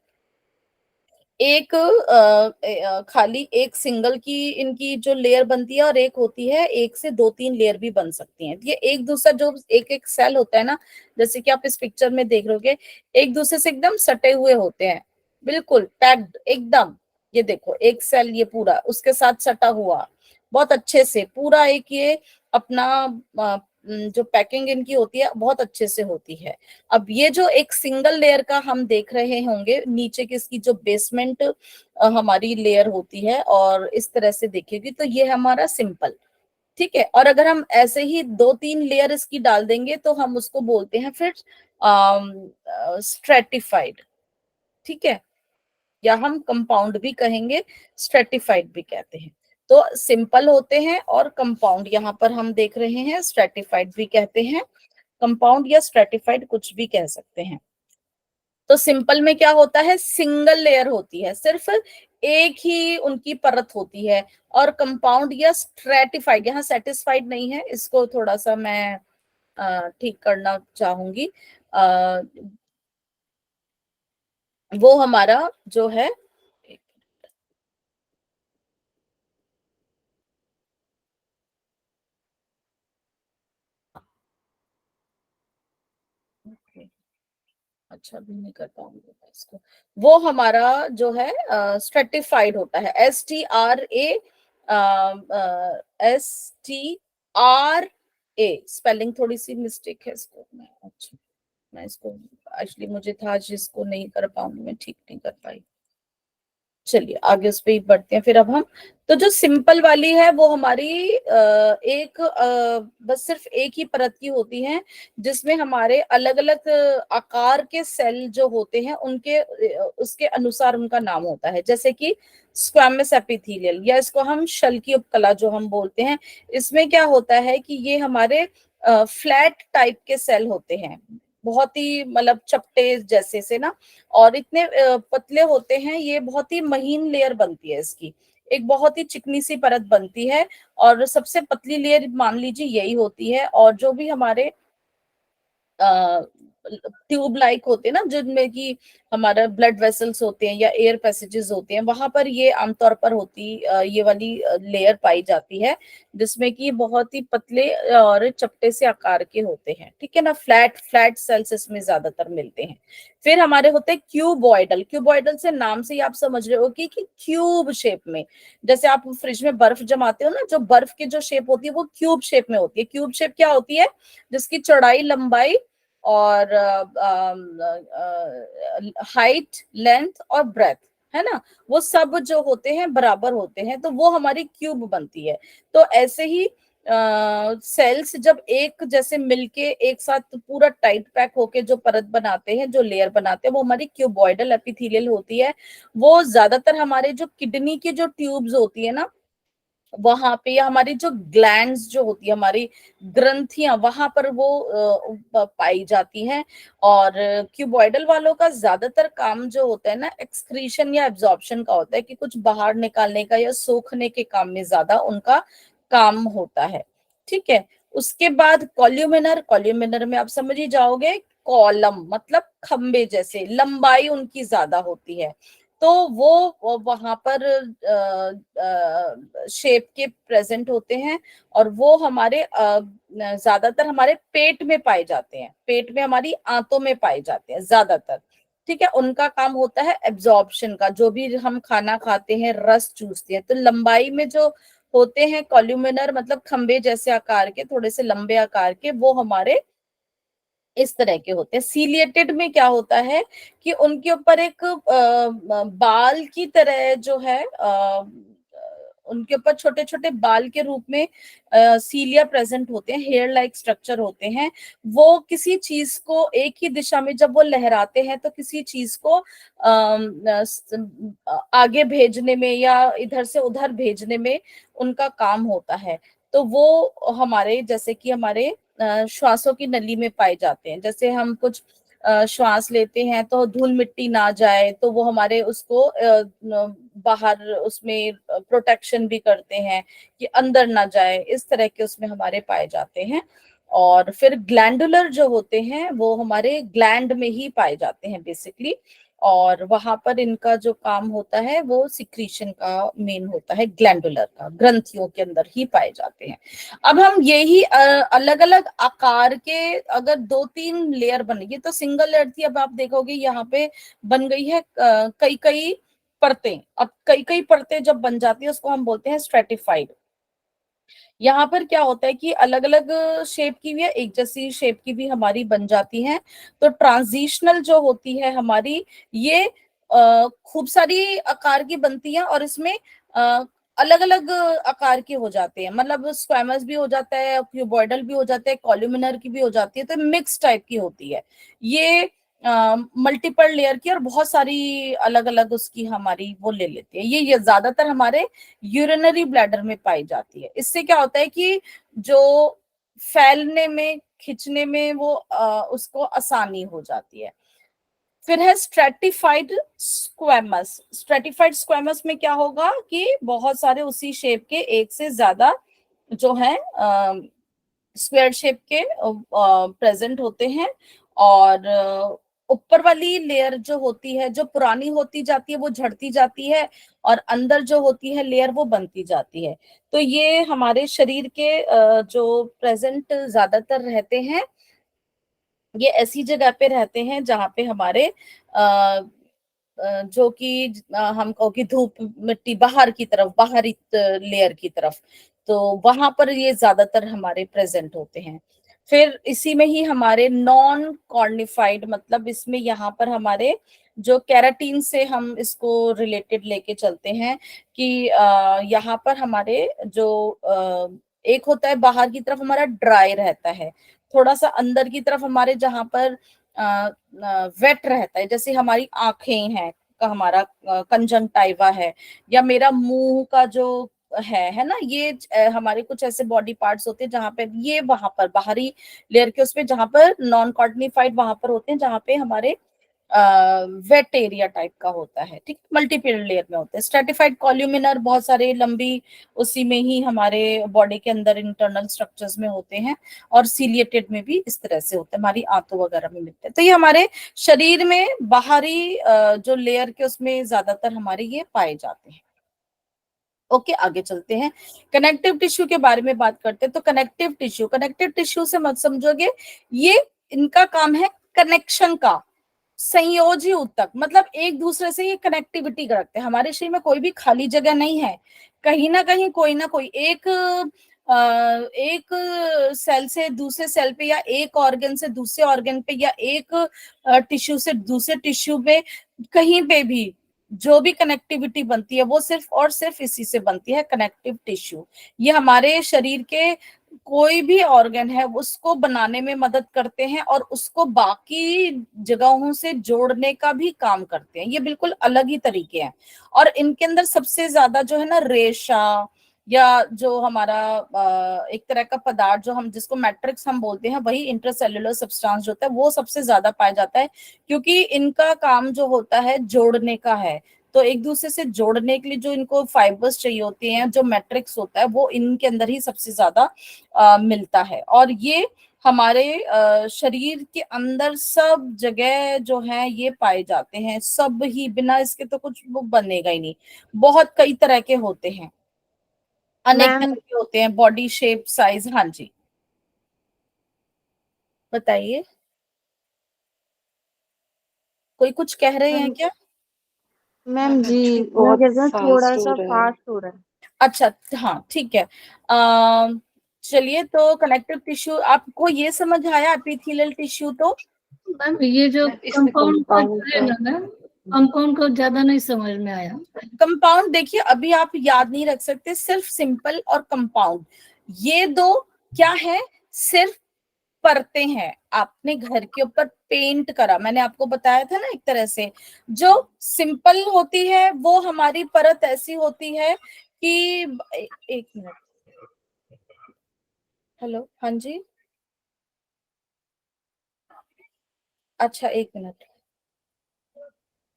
एक खाली एक सिंगल की इनकी जो लेयर बनती है, और एक होती है 1 से 2-3 लेयर भी बन सकती हैं। ये एक दूसरा जो एक एक सेल होता है ना, जैसे कि आप इस पिक्चर में देख रहे हो, एक दूसरे से एकदम सटे हुए होते हैं, बिल्कुल पैक्ड एकदम। ये देखो एक सेल ये पूरा उसके साथ सटा हुआ, बहुत अच्छे से पूरा एक ये अपना जो पैकिंग इनकी होती है बहुत अच्छे से होती है। अब ये जो एक सिंगल लेयर का हम देख रहे होंगे, नीचे की इसकी जो बेसमेंट हमारी लेयर होती है, और इस तरह से देखेगी तो ये हमारा सिंपल, ठीक है। और अगर हम ऐसे ही 2-3 लेयर इसकी डाल देंगे, तो हम उसको बोलते हैं फिर स्ट्रेटिफाइड, ठीक है, या हम कंपाउंड भी कहेंगे, स्ट्रेटिफाइड भी कहते हैं। तो सिंपल होते हैं और कंपाउंड यहाँ पर हम देख रहे हैं, स्ट्रेटिफाइड भी कहते हैं, कंपाउंड या स्ट्रेटिफाइड कुछ भी कह सकते हैं। तो सिंपल में क्या होता है, सिंगल लेयर होती है, सिर्फ एक ही उनकी परत होती है। और कंपाउंड या स्ट्रेटिफाइड, यहाँ सेटिस्फाइड नहीं है, इसको थोड़ा सा मैं ठीक करना चाहूंगी। वो हमारा जो है, अच्छा भी नहीं कर पाऊंगी मैं इसको, वो हमारा जो है स्ट्रेटिफाइड होता है, STRA, स्पेलिंग थोड़ी सी मिस्टेक है इसको, मैं इसको एक्चुअली मुझे था जिसको नहीं कर पाऊंगी, मैं ठीक नहीं कर पाई। चलिए आगे उस पे ही बढ़ते हैं फिर अब हम। तो जो सिंपल वाली है वो हमारी एक बस सिर्फ एक ही परत की होती है, जिसमें हमारे अलग अलग आकार के सेल जो होते हैं उनके उसके अनुसार उनका नाम होता है। जैसे कि स्क्वैमस एपिथेलियल, या इसको हम शल की उपकला जो हम बोलते हैं, इसमें क्या होता है कि ये हमारे फ्लैट टाइप के सेल होते हैं, बहुत ही मतलब चपटे जैसे से ना, और इतने पतले होते हैं, ये बहुत ही महीन लेयर बनती है इसकी, एक बहुत ही चिकनी सी परत बनती है, और सबसे पतली लेयर मान लीजिए यही होती है। और जो भी हमारे ट्यूब लाइक होते हैं ना, जिनमें कि हमारा ब्लड वेसल्स होते हैं या एयर पैसेजेस होते हैं, वहां पर ये आमतौर पर ये वाली लेयर पाई जाती है, जिसमें कि बहुत ही पतले और चपटे से आकार के होते हैं, ठीक है ना, फ्लैट फ्लैट सेल्स इसमें ज्यादातर मिलते हैं। फिर हमारे होते हैं क्यूबॉइडल, क्यूबॉइडल से नाम से ही आप समझ रहे हो कि क्यूब शेप में, जैसे आप फ्रिज में बर्फ जमाते हो ना, जो बर्फ की जो शेप होती है वो क्यूब शेप में होती है। क्यूब शेप क्या होती है, जिसकी चौड़ाई, लंबाई और हाइट, लेंथ और ब्रेथ, है ना, वो सब जो होते हैं बराबर होते हैं, तो वो हमारी क्यूब बनती है। तो ऐसे ही सेल्स जब एक जैसे मिलके एक साथ पूरा टाइट पैक होके जो परत बनाते हैं, जो लेयर बनाते हैं, वो हमारी क्यूबॉइडल एपिथेलियल होती है। वो ज्यादातर हमारे जो किडनी की जो ट्यूब्स होती है ना, वहां पे, या हमारी जो ग्लैंड्स जो होती है, हमारी ग्रंथियां, वहां पर वो पाई जाती हैं। और क्यूबॉइडल वालों का ज्यादातर काम जो होता है ना, एक्सक्रीशन या एब्जॉर्प्शन का होता है, कि कुछ बाहर निकालने का या सोखने के काम में ज्यादा उनका काम होता है, ठीक है। उसके बाद कॉल्यूमिनर, कॉल्यूमिनर में आप समझ ही जाओगे, कॉलम मतलब खंबे जैसे, लंबाई उनकी ज्यादा होती है, तो वो वहां पर शेप के प्रेजेंट होते हैं। और वो हमारे ज्यादातर हमारे पेट में पाए जाते हैं, पेट में, हमारी आंतों में पाए जाते हैं ज्यादातर, ठीक है। उनका काम होता है एब्जॉर्प्शन का, जो भी हम खाना खाते हैं, रस चूसते हैं, तो लंबाई में जो होते हैं कॉल्यूमिनर, मतलब खंबे जैसे आकार के, थोड़े से लंबे आकार के, वो हमारे इस तरह के होते हैं। सीलिएटेड में क्या होता है कि उनके ऊपर एक बाल की तरह जो है, उनके ऊपर छोटे छोटे बाल के रूप में सीलिया प्रेजेंट होते हैं, हेयर लाइक स्ट्रक्चर होते हैं। वो किसी चीज को एक ही दिशा में जब वो लहराते हैं, तो किसी चीज को आगे भेजने में या इधर से उधर भेजने में उनका काम होता है। तो वो हमारे, जैसे कि हमारे श्वासों की नली में पाए जाते हैं। जैसे हम कुछ श्वास लेते हैं तो धूल मिट्टी ना जाए, तो वो हमारे उसको बाहर उसमें प्रोटेक्शन भी करते हैं कि अंदर ना जाए, इस तरह के उसमें हमारे पाए जाते हैं। और फिर ग्लैंडुलर जो होते हैं, वो हमारे ग्लैंड में ही पाए जाते हैं बेसिकली, और वहां पर इनका जो काम होता है वो सिक्रीशन का मेन होता है, ग्लैंडुलर का, ग्रंथियों के अंदर ही पाए जाते हैं। अब हम यही अलग अलग आकार के अगर दो तीन लेयर बनेगी, तो सिंगल लेयर थी, अब आप देखोगे यहाँ पे बन गई है कई कई परतें। अब कई कई परतें जब बन जाती है, उसको हम बोलते हैं स्ट्रेटिफाइड। यहाँ पर क्या होता है कि अलग अलग शेप की भी है, एक जैसी शेप की भी हमारी बन जाती है। तो ट्रांजिशनल जो होती है हमारी, ये खूब सारी आकार की बनती है, और इसमें अलग अलग आकार के हो जाते हैं, मतलब स्क्वैमस भी हो जाता है, क्यूबॉइडल भी हो जाता है, कॉल्यूमिनर की भी हो जाती है, तो मिक्स टाइप की होती है ये। मल्टीपल लेयर की और बहुत सारी अलग अलग उसकी हमारी वो ले लेती है। ये ज्यादातर हमारे यूरिनरी ब्लैडर में पाई जाती है। इससे क्या होता है कि जो फैलने में, खींचने में वो उसको आसानी हो जाती है। फिर है स्ट्रेटिफाइड स्क्वेमस। स्ट्रेटिफाइड स्क्वेमस में क्या होगा कि बहुत सारे उसी शेप के एक से ज्यादा जो है स्क्वायर शेप के प्रेजेंट होते हैं, और ऊपर वाली लेयर जो होती है, जो पुरानी होती जाती है वो झड़ती जाती है, और अंदर जो होती है लेयर वो बनती जाती है। तो ये हमारे शरीर के जो प्रेजेंट ज्यादातर रहते हैं, ये ऐसी जगह पे रहते हैं जहाँ पे हमारे जो कि हम कहो कि धूप मिट्टी बाहर की तरफ, बाहरी लेयर की तरफ, तो वहां पर ये ज्यादातर हमारे प्रेजेंट होते हैं। फिर इसी में ही हमारे नॉन कॉर्निफाइड, मतलब इसमें यहाँ पर हमारे जो कैराटीन से हम इसको रिलेटेड लेके चलते हैं कि यहाँ पर हमारे जो एक होता है बाहर की तरफ हमारा ड्राई रहता है, थोड़ा सा अंदर की तरफ हमारे जहां पर वेट रहता है, जैसे हमारी आंखें हैं का हमारा कंजंक्टिवा है, या मेरा मुंह का जो है ना, ये हमारे कुछ ऐसे बॉडी पार्ट्स होते हैं जहां पे ये वहां पर बाहरी लेयर के उसपे जहां पर नॉन कॉर्निफाइड वहां पर होते हैं, जहां पे हमारे वेट एरिया टाइप का होता है, ठीक, मल्टीपल लेयर में होते हैं। स्ट्रेटिफाइड कॉल्यूमिनर बहुत सारे लंबी उसी में ही हमारे बॉडी के अंदर इंटरनल स्ट्रक्चर्स में होते हैं, और सीलिएटेड में भी इस तरह से होते हैं, हमारी आंतों वगैरह में मिलते हैं। तो ये हमारे शरीर में बाहरी जो लेयर के उसमें ज्यादातर हमारे ये पाए जाते हैं। ओके, आगे चलते हैं, कनेक्टिव टिश्यू के बारे में बात करते हैं। तो कनेक्टिव टिश्यू से मत समझोगे, ये इनका काम है कनेक्शन का, संयोजी ऊतक, मतलब एक दूसरे से ये कनेक्टिविटी रखते हैं। हमारे शरीर में कोई भी खाली जगह नहीं है, कहीं ना कोई एक सेल से दूसरे सेल पे, या एक ऑर्गन से दूसरे ऑर्गन पे, या एक टिश्यू से दूसरे टिश्यू पे, कहीं पे भी जो भी कनेक्टिविटी बनती है वो सिर्फ और सिर्फ इसी से बनती है, कनेक्टिव टिश्यू। ये हमारे शरीर के कोई भी ऑर्गन है उसको बनाने में मदद करते हैं, और उसको बाकी जगहों से जोड़ने का भी काम करते हैं। ये बिल्कुल अलग ही तरीके हैं, और इनके अंदर सबसे ज्यादा जो है ना रेशा, या जो हमारा एक तरह का पदार्थ जो हम जिसको मैट्रिक्स हम बोलते हैं, वही इंटरसेल्युलर सब्सटेंस जो होता है वो सबसे ज्यादा पाया जाता है, क्योंकि इनका काम जो होता है जोड़ने का है। तो एक दूसरे से जोड़ने के लिए जो इनको फाइबर्स चाहिए होते हैं, जो मैट्रिक्स होता है, वो इनके अंदर ही सबसे ज्यादा मिलता है। और ये हमारे शरीर के अंदर सब जगह जो है ये पाए जाते हैं, सब ही, बिना इसके तो कुछ वो बनेगा ही नहीं। बहुत कई तरह के होते हैं, अनेक मैम तरह के होते हैं, बॉडी शेप, साइज। हाँ जी, बताइए, कोई कुछ कह रहे हैं मैम क्या? मैम जी, एक्चुअली बहुत मेरे ना थोड़ा फास्ट हो सा रहा है। फास्ट हो रहा है। अच्छा, हाँ ठीक है। चलिए, तो कनेक्टिव टिश्यू आपको ये समझ आया, एपिथेलियल टिश्यू तो मैम ये जो मैम इसमें कंपाउंड का कंपाउंड जो है ना मैम, कंपाउंड को ज्यादा नहीं समझ में आया। कंपाउंड देखिए, अभी आप याद नहीं रख सकते, सिर्फ सिंपल और कंपाउंड, ये दो क्या है, सिर्फ परतें हैं। आपने घर के ऊपर पेंट करा, मैंने आपको बताया था ना, एक तरह से जो सिंपल होती है वो हमारी परत ऐसी होती है कि एक मिनट, हेलो, हाँ जी, अच्छा एक मिनट,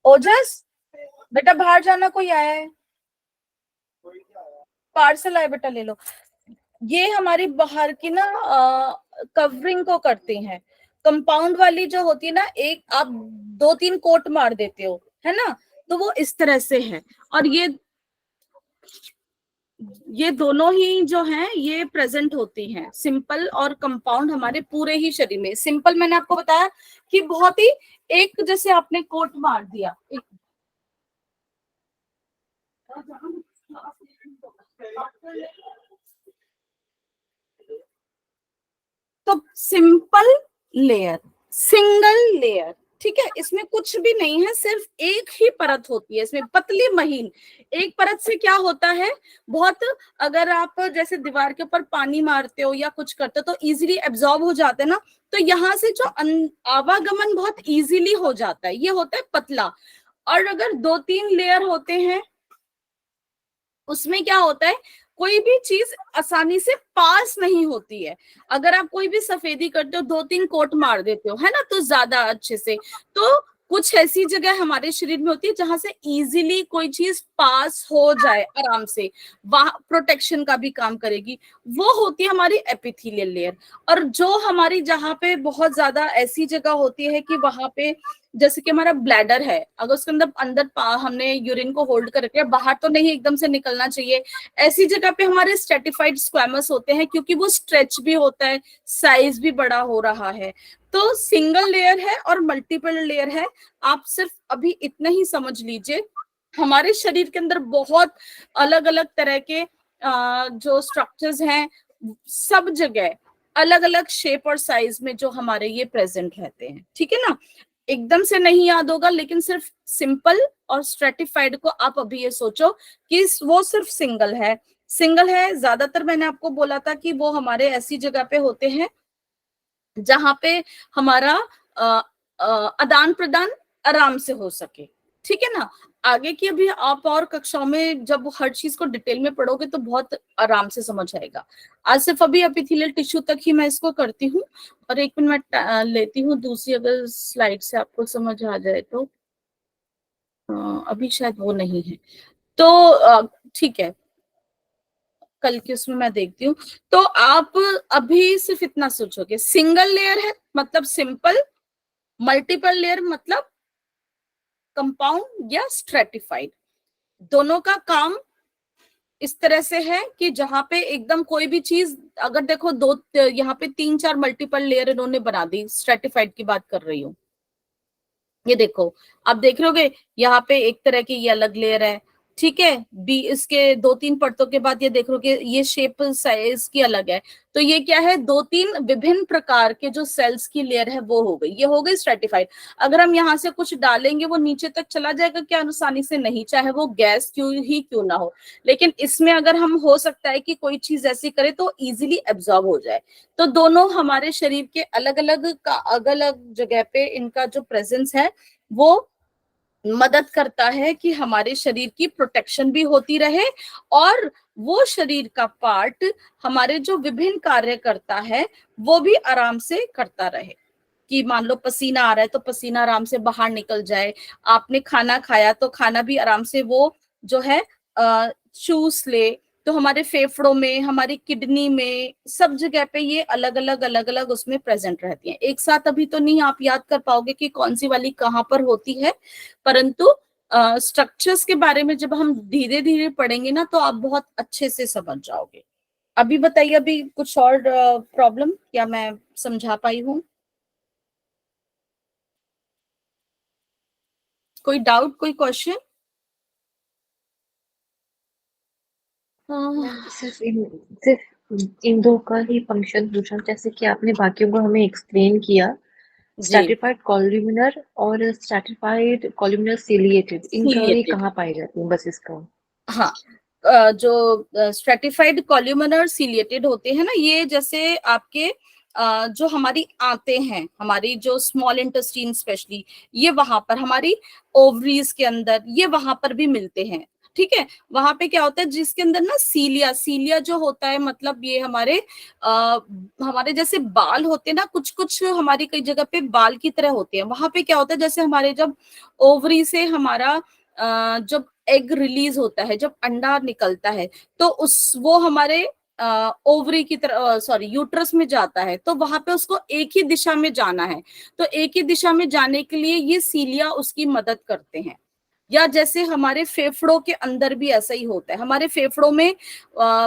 ओजस बेटा बाहर जाना, कोई आया है, पार्सल आया बेटा ले लो। ये हमारी बाहर की ना कवरिंग को करते हैं। कंपाउंड वाली जो होती है ना, एक आप दो तीन कोट मार देते हो, है ना, तो वो इस तरह से है। और ये दोनों ही जो हैं ये प्रेजेंट होती हैं, सिंपल और कंपाउंड, हमारे पूरे ही शरीर में। सिंपल मैंने आपको बताया कि बहुत ही एक, जैसे आपने कोट मार दिया, एक तो सिंपल लेयर, सिंगल लेयर, ठीक है, इसमें कुछ भी नहीं है, सिर्फ एक ही परत होती है इसमें, पतली महीन। एक परत से क्या होता है, बहुत, अगर आप जैसे दीवार के ऊपर पानी मारते हो या कुछ करते हो तो इजीली एब्जॉर्ब हो जाते हैं ना, तो यहाँ से जो आवागमन बहुत इजीली हो जाता है, ये होता है पतला। और अगर 2-3 लेयर होते हैं उसमें क्या होता है, कोई भी चीज आसानी से पास नहीं होती है। अगर आप कोई भी सफेदी करते हो, 2-3 कोट मार देते हो, है ना, तो ज्यादा अच्छे से, तो कुछ ऐसी जगह हमारे शरीर में होती है जहां से इजीली कोई चीज पास हो जाए आराम से, वहां प्रोटेक्शन का भी काम करेगी, वो होती है हमारी एपिथेलियल लेयर। और जो हमारी जहां पे बहुत ज्यादा ऐसी जगह होती है कि वहां पे, जैसे कि हमारा ब्लैडर है, अगर उसके अंदर हमने यूरिन को होल्ड कर रखा है, बाहर तो नहीं एकदम से निकलना चाहिए, ऐसी जगह पे हमारे स्ट्रेटिफाइड स्क्वैमस होते हैं, क्योंकि वो स्ट्रेच भी होता है, साइज भी बड़ा हो रहा है। तो सिंगल लेयर है और मल्टीपल लेयर है, आप सिर्फ अभी इतना ही समझ लीजिए। हमारे शरीर के अंदर बहुत अलग अलग तरह के जो स्ट्रक्चर्स हैं, सब जगह अलग अलग शेप और साइज में जो हमारे ये प्रेजेंट रहते हैं, ठीक है ना। एकदम से नहीं याद होगा, लेकिन सिर्फ सिंपल और स्ट्रेटिफाइड को आप अभी ये सोचो कि वो सिर्फ सिंगल है। सिंगल है, ज्यादातर मैंने आपको बोला था कि वो हमारे ऐसी जगह पे होते हैं जहां पे हमारा आदान प्रदान आराम से हो सके, ठीक है ना। आगे की अभी आप और कक्षाओं में जब हर चीज को डिटेल में पढ़ोगे तो बहुत आराम से समझ आएगा। आज सिर्फ अभी एपिथेलियल टिश्यू तक ही मैं इसको करती हूँ, और एक मिनट मैं लेती हूँ दूसरी, अगर स्लाइड से आपको समझ आ जाए तो। अभी शायद वो नहीं है, तो ठीक है, कल की उसमें मैं देखती हूँ। तो आप अभी सिर्फ इतना सोचोगे, सिंगल लेयर है मतलब सिंपल, मल्टीपल लेयर मतलब कंपाउंड या स्ट्रेटिफाइड। दोनों का काम इस तरह से है कि जहां पे एकदम कोई भी चीज, अगर देखो दो, यहाँ पे 3-4 मल्टीपल लेयर इन्होंने बना दी, स्ट्रेटिफाइड की बात कर रही हूँ। ये देखो, आप देख रहे होगे यहाँ पे एक तरह की ये अलग लेयर है, ठीक है, बी इसके 2-3 परतों के बाद ये देख रहे हो कि ये शेप साइज की अलग है। तो ये क्या है, 2-3 विभिन्न प्रकार के जो सेल्स की लेयर है वो हो गई, ये हो गई स्ट्रेटिफाइड। अगर हम यहाँ से कुछ डालेंगे वो नीचे तक चला जाएगा क्या, आसानी से नहीं, चाहे वो गैस क्यों ना हो। लेकिन इसमें अगर हम, हो सकता है कि कोई चीज ऐसी करे तो इजीली एब्जॉर्ब हो जाए। तो दोनों हमारे शरीर के अलग अलग जगह पे इनका जो प्रेजेंस है वो मदद करता है कि हमारे शरीर की प्रोटेक्शन भी होती रहे, और वो शरीर का पार्ट हमारे जो विभिन्न कार्य करता है वो भी आराम से करता रहे। कि मान लो पसीना आ रहा है तो पसीना आराम से बाहर निकल जाए, आपने खाना खाया तो खाना भी आराम से वो जो है चूस ले। तो हमारे फेफड़ों में, हमारी किडनी में, सब जगह पे ये अलग अलग उसमें प्रेजेंट रहती हैं। एक साथ अभी तो नहीं आप याद कर पाओगे कि कौन सी वाली कहाँ पर होती है, परंतु स्ट्रक्चर्स के बारे में जब हम धीरे धीरे पढ़ेंगे ना तो आप बहुत अच्छे से समझ जाओगे। अभी बताइए, अभी कुछ और प्रॉब्लम, क्या मैं समझा पाई हूँ? कोई डाउट, कोई क्वेश्चन? सिर्फ इन दो का ही फंक्शन पूछा, जैसे कि आपने बाकियों को हमें एक्सप्लेन किया, स्ट्रैटिफाइड कॉल्यूमिनर और स्ट्रैटिफाइड कॉल्यूमिनर सीलिएटेड, इनका ये कहाँ पाए जाते हैं, बस इसका। हाँ, जो स्ट्रेटिफाइड कॉल्यूमिनर सीलिएटेड होते हैं ना, ये जैसे आपके जो हमारी आंतें हैं, हमारी जो स्मॉल इंटेस्टाइन स्पेशली, ये वहां पर हमारी ओवरीज के अंदर, ये वहां पर भी मिलते हैं, ठीक है। वहां पे क्या होता है, जिसके अंदर ना सीलिया जो होता है, मतलब ये हमारे जैसे बाल होते हैं ना, कुछ कुछ हमारी कई जगह पे बाल की तरह होते हैं। वहां पे क्या होता है, जैसे हमारे जब ओवरी से हमारा जब एग रिलीज होता है, जब अंडा निकलता है, तो वो हमारे ओवरी की तरह, सॉरी, यूट्रस में जाता है, तो वहां पे उसको एक ही दिशा में जाना है। तो एक ही दिशा में जाने के लिए ये सीलिया उसकी मदद करते हैं। या जैसे हमारे फेफड़ों के अंदर भी ऐसा ही होता है, हमारे फेफड़ों में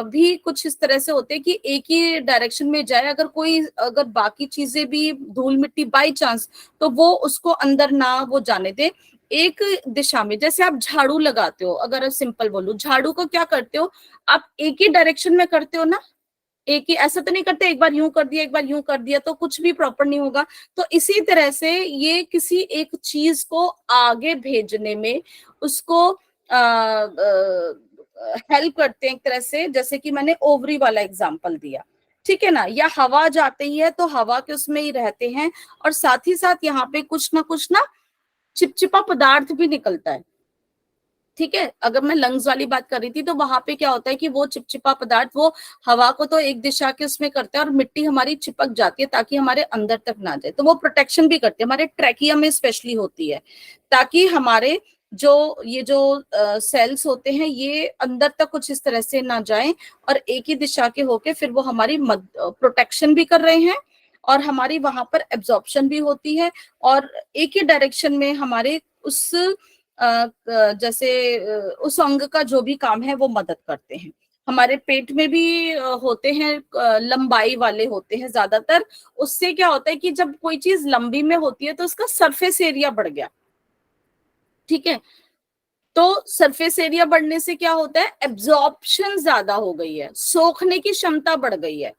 भी कुछ इस तरह से होते हैं कि एक ही डायरेक्शन में जाए, अगर बाकी चीजें भी, धूल मिट्टी बाई चांस, तो वो उसको अंदर ना वो जाने दे, एक दिशा में। जैसे आप झाड़ू लगाते हो, अगर सिंपल बोलूं, झाड़ू को क्या करते हो आप, एक ही डायरेक्शन में करते हो ना, एक ही, ऐसा तो नहीं करते एक बार यूं कर दिया एक बार यूं कर दिया तो कुछ भी प्रॉपर नहीं होगा। तो इसी तरह से ये किसी एक चीज को आगे भेजने में उसको हेल्प करते हैं एक तरह से, जैसे कि मैंने ओवरी वाला एग्जांपल दिया, ठीक है ना, या हवा जाती है तो हवा के उसमें ही रहते हैं, और साथ ही साथ यहाँ पे कुछ ना चिपचिपा पदार्थ भी निकलता है, ठीक है। अगर मैं लंग्स वाली बात कर रही थी तो वहां पे क्या होता है कि वो चिपचिपा पदार्थ वो हवा को तो एक दिशा के उसमें करते हैं और मिट्टी हमारी चिपक जाती है ताकि हमारे अंदर तक ना जाए, तो वो प्रोटेक्शन भी करते हैं, हमारे ट्रैकिया में स्पेशली होती है, ताकि हमारे ये जो सेल्स होते हैं ये अंदर तक कुछ इस तरह से ना जाए और एक ही दिशा के होके फिर वो हमारी प्रोटेक्शन भी कर रहे हैं और हमारी वहां पर एब्जॉर्प्शन भी होती है, और एक ही डायरेक्शन में हमारे उस जैसे उस अंग का जो भी काम है वो मदद करते हैं। हमारे पेट में भी होते हैं, लंबाई वाले होते हैं ज्यादातर। उससे क्या होता है कि जब कोई चीज लंबी में होती है तो उसका सरफेस एरिया बढ़ गया, ठीक है। तो सरफेस एरिया बढ़ने से क्या होता है, एब्जॉर्प्शन ज्यादा हो गई है, सोखने की क्षमता बढ़ गई है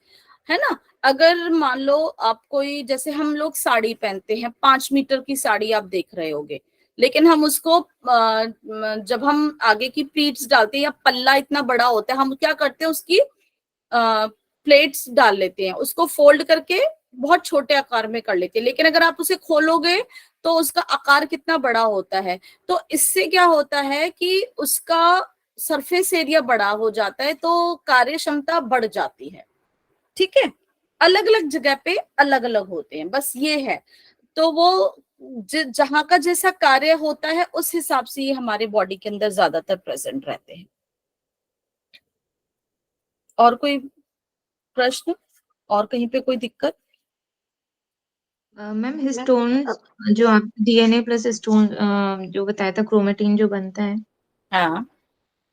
ना। अगर मान लो आप कोई, जैसे हम लोग साड़ी पहनते हैं, 5 मीटर की साड़ी आप देख रहे होगे, लेकिन हम उसको जब हम आगे की प्लीट्स डालते हैं या पल्ला इतना बड़ा होता है, हम क्या करते हैं उसकी प्लेट्स डाल लेते हैं, उसको फोल्ड करके बहुत छोटे आकार में कर लेते हैं, लेकिन अगर आप उसे खोलोगे तो उसका आकार कितना बड़ा होता है। तो इससे क्या होता है कि उसका सरफेस एरिया बड़ा हो जाता है तो कार्य क्षमता बढ़ जाती है, ठीक है। अलग अलग जगह पे अलग अलग होते हैं, बस ये है। तो वो जहां का जैसा कार्य होता है उस हिसाब से ये हमारे बॉडी के अंदर ज्यादातर प्रेजेंट रहते हैं। और कोई प्रश्न, और कहीं पे कोई दिक्कत? मैम हिस्टोन जो आप डीएनए प्लस हिस्टोन जो बताया था, क्रोमेटिन जो बनता है, हाँ,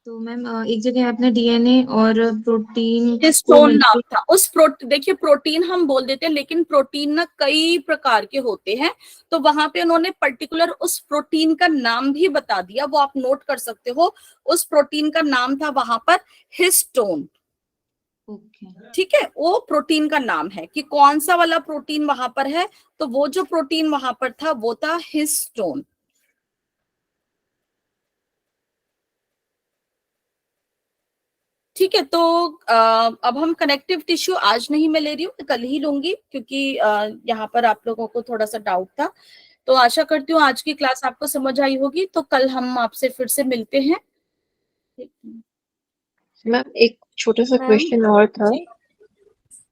तो मैम एक जगह आपने डीएनए और प्रोटीन को हिस्टोन नाम मिलके, था उस देखिए प्रोटीन हम बोल देते हैं, लेकिन प्रोटीन ना कई प्रकार के होते हैं, तो वहां पे उन्होंने पर्टिकुलर उस प्रोटीन का नाम भी बता दिया, वो आप नोट कर सकते हो। उस प्रोटीन का नाम था वहां पर हिस्टोन, ओके ठीक है। वो प्रोटीन का नाम है कि कौन सा वाला प्रोटीन वहां पर है, तो वो जो प्रोटीन वहां पर था वो था हिस्टोन। ठीक है, तो अब हम कनेक्टिव टिश्यू आज नहीं मैं ले रही हूँ, कल ही लूंगी, क्योंकि यहाँ पर आप लोगों को थोड़ा सा डाउट था। तो आशा करती हूँ आज की क्लास आपको समझ आई होगी, तो कल हम आपसे फिर से मिलते हैं। मैम एक छोटा सा मैम, क्वेश्चन और था जी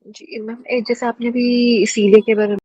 जी मैम, जैसे आपने भी सीले के बारे